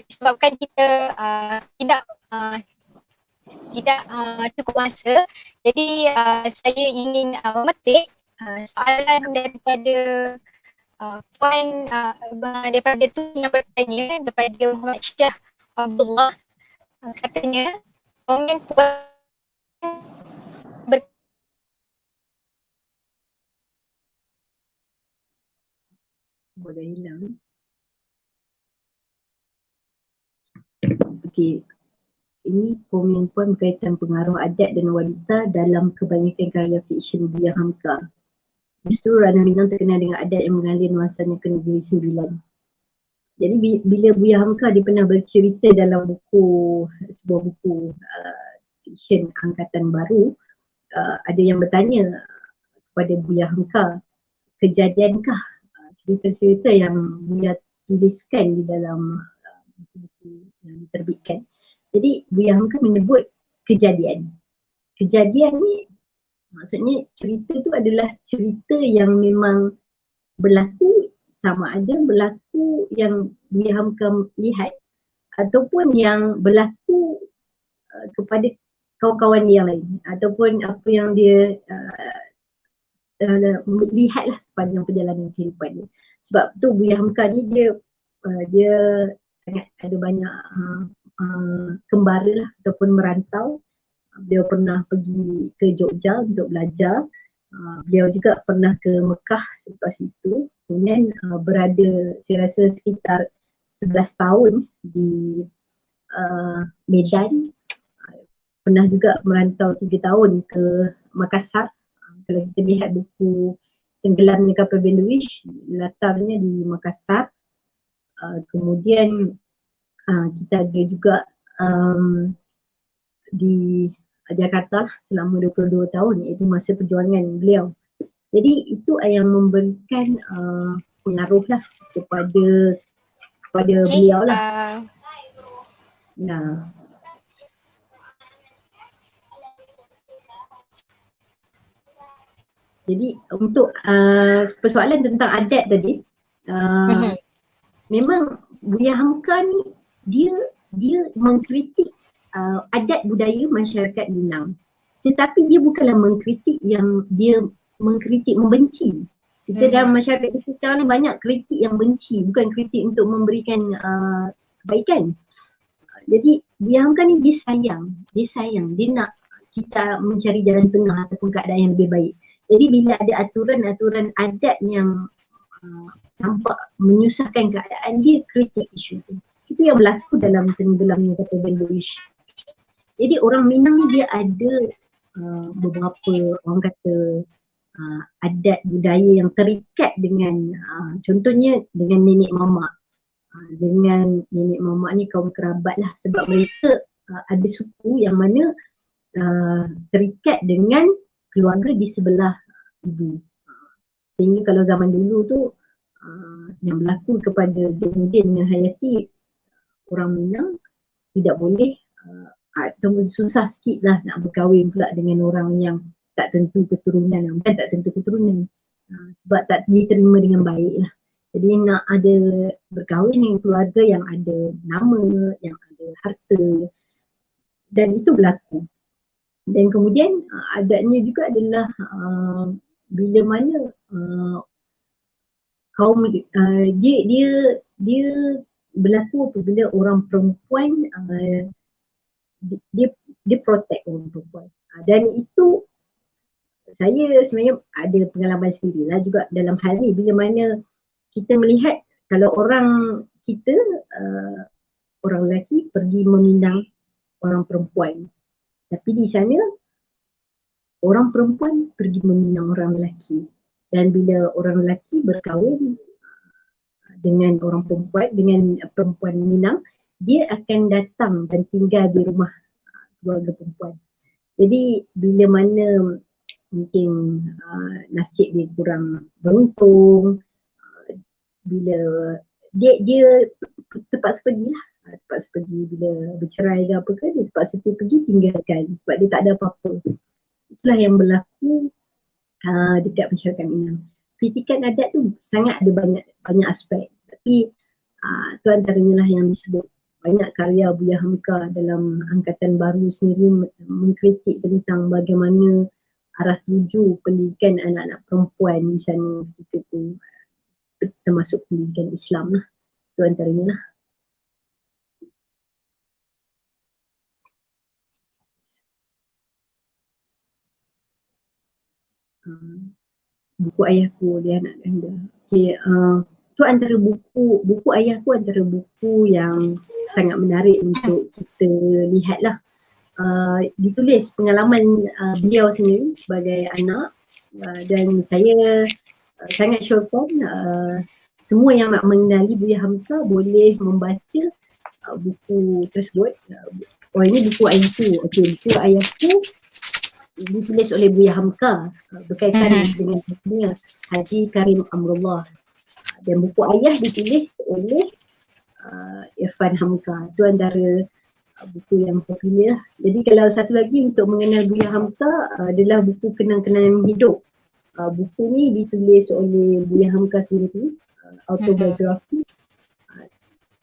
disebabkan kita tidak tidak cukup masa. Jadi saya ingin memetik soalan daripada Puan daripada tu yang bertanya, daripada Muhammad Syah Abdullah, katanya komen Puan ber Boleh hilang. Okey. Ini komen Puan berkaitan pengaruh adat dan wanita dalam kebanyakan karya fiksyen Buya Hamka. Justru Rana Minang terkenal dengan adat yang mengalir nuansanya ke Negeri Sembilan. Jadi bila Buya Hamka dia pernah bercerita dalam sebuah buku fiksyen angkatan baru, ada yang bertanya kepada Buya Hamka, kejadiankah cerita-cerita yang Buya tuliskan di dalam buku-buku yang diterbitkan. Jadi Buya Hamka menyebut kejadian. Kejadian ni maksudnya cerita tu adalah cerita yang memang berlaku, sama ada berlaku yang Buya Hamka lihat ataupun yang berlaku kepada kawan-kawan yang lain ataupun apa yang dia lihatlah sepanjang perjalanan kehidupan dia. Sebab tu Buya Hamka ni dia sangat ada banyak kembara lah ataupun merantau. Beliau pernah pergi ke Jogja untuk belajar. Beliau juga pernah ke Mekah selepas itu. Kemudian berada saya rasa sekitar 11 tahun di Medan. Pernah juga merantau 3 tahun ke Makassar. Kalau kita lihat buku Tenggelamnya Kapal Bendewish, latarnya di Makassar. Kemudian kita ada juga di Jakarta selama 22 tahun, iaitu masa perjuangan beliau. Jadi itu yang memberikan pengaruh lah kepada beliau lah. Nah, jadi untuk persoalan tentang adat tadi, memang Buya Hamka ni dia mengkritik adat budaya masyarakat Minang. Tetapi dia bukanlah mengkritik yang dia mengkritik membenci. Kita dalam masyarakat kita sekarang ni banyak kritik yang benci, bukan kritik untuk memberikan kebaikan. Jadi Buya Hamka ni dia sayang, dia nak kita mencari jalan tengah ataupun keadaan yang lebih baik. Jadi bila ada aturan-aturan adat yang nampak menyusahkan keadaan, dia kritik isu itu. Itu yang berlaku dalam Tenggelamnya Kapal Bendewish. Jadi orang Minang ni dia ada beberapa orang kata adat budaya yang terikat dengan contohnya dengan nenek mamak. Dengan nenek mamak ni kaum kerabat lah, sebab mereka ada suku yang mana terikat dengan keluarga di sebelah ibu. Sehingga kalau zaman dulu tu yang berlaku kepada Zainuddin dengan Hayati, orang Minang tidak boleh atau susah sikit lah nak berkahwin pula dengan orang yang tak tentu keturunan, bukan tak tentu keturunan, sebab tak diterima dengan baik lah. Jadi nak ada berkahwin dengan keluarga yang ada nama, yang ada harta, dan itu berlaku. Dan kemudian adatnya juga adalah bila mana kaum dia berlaku apabila orang perempuan dia protect orang perempuan. Dan itu saya sebenarnya ada pengalaman sendirilah juga dalam hal ni, bila mana kita melihat kalau orang kita orang lelaki pergi meminang orang perempuan, tapi di sana orang perempuan pergi meminang orang lelaki, dan bila orang lelaki berkahwin dengan orang perempuan, dengan perempuan Minang, dia akan datang dan tinggal di rumah keluarga perempuan. Jadi bila mana mungkin nasib dia kurang beruntung, bila dia terpaksa pergi lah, terpaksa pergi bila bercerai ke apa ke, dia terpaksa pergi tinggalkan sebab dia tak ada apa-apa. Itulah yang berlaku dekat masyarakat Minang. Kritikan adat tu sangat ada banyak aspek, tapi tu antaranya lah yang disebut banyak karya Buya Hamka dalam angkatan baru sendiri mengkritik tentang bagaimana arah tuju pendidikan anak-anak perempuan di sana ketika tu, termasuk pendidikan Islam lah. Itu antaranya lah. Buku ayahku dia anak ganda. Okay, tu antara buku ayahku antara buku yang sangat menarik untuk kita lihat lah. Ditulis pengalaman beliau sendiri sebagai anak, dan saya sangat syorkan semua yang nak mengenali Buya Hamka boleh membaca buku tersebut. Ini buku ayahku. Okay, buku ayahku ditulis oleh Buya Hamka berkaitan dengan dunia Haji Karim Amrullah, dan buku ayah ditulis oleh Irfan Hamka. Itu antara buku yang popular. Jadi kalau satu lagi untuk mengenal Buya Hamka adalah buku Kenang-kenangan Hidup. Buku ni ditulis oleh Buya Hamka sendiri, autobiografi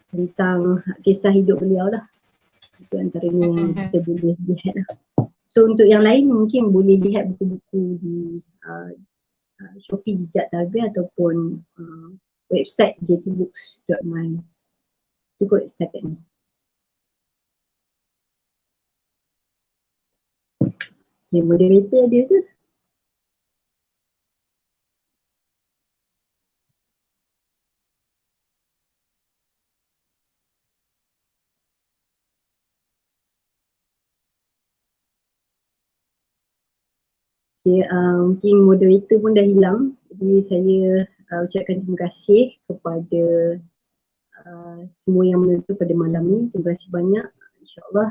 tentang kisah hidup beliau lah. Itu antaranya yang kita boleh lihat lah. So untuk yang lain mungkin boleh lihat buku-buku di Shopee Jejak Tarbiyah ataupun website jtbooks.my. Cukup setakat ni. Okay, moderator ada ke? Okay, mungkin moderator pun dah hilang. Jadi saya ucapkan terima kasih kepada semua yang menonton pada malam ni. Terima kasih banyak. InsyaAllah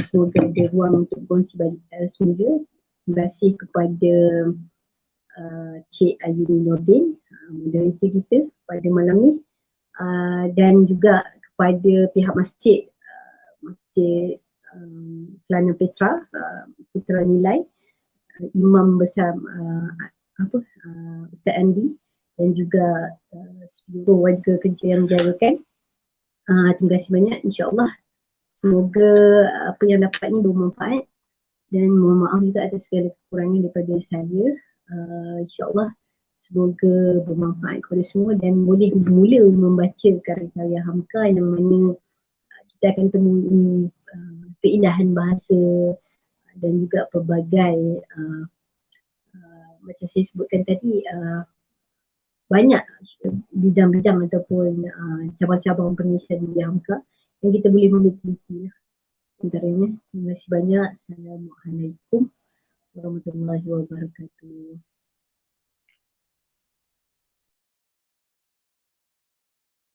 semoga ada ruang untuk berkongsi balik semula. Terima kasih kepada Cik Ayuni Nordin, moderator kita pada malam ni, dan juga kepada pihak masjid, Masjid Kelana Petra, Putra Nilai, Imam Besar Ustaz Andi, dan juga seluruh warga kerja yang menjayakan. Terima kasih banyak. InsyaAllah semoga apa yang dapat ni bermanfaat, dan mohon maaf juga atas segala kekurangan daripada saya. InsyaAllah semoga bermanfaat kepada semua dan boleh mula membaca karya-karya Hamka yang mana kita akan temui keindahan bahasa dan juga pelbagai macam saya sebutkan tadi, banyak bidang-bidang ataupun cabang-cabang penulisan Buya Hamka yang kita boleh meneliti lah. Antaranya, terima kasih banyak. Assalamualaikum warahmatullahi wabarakatuh.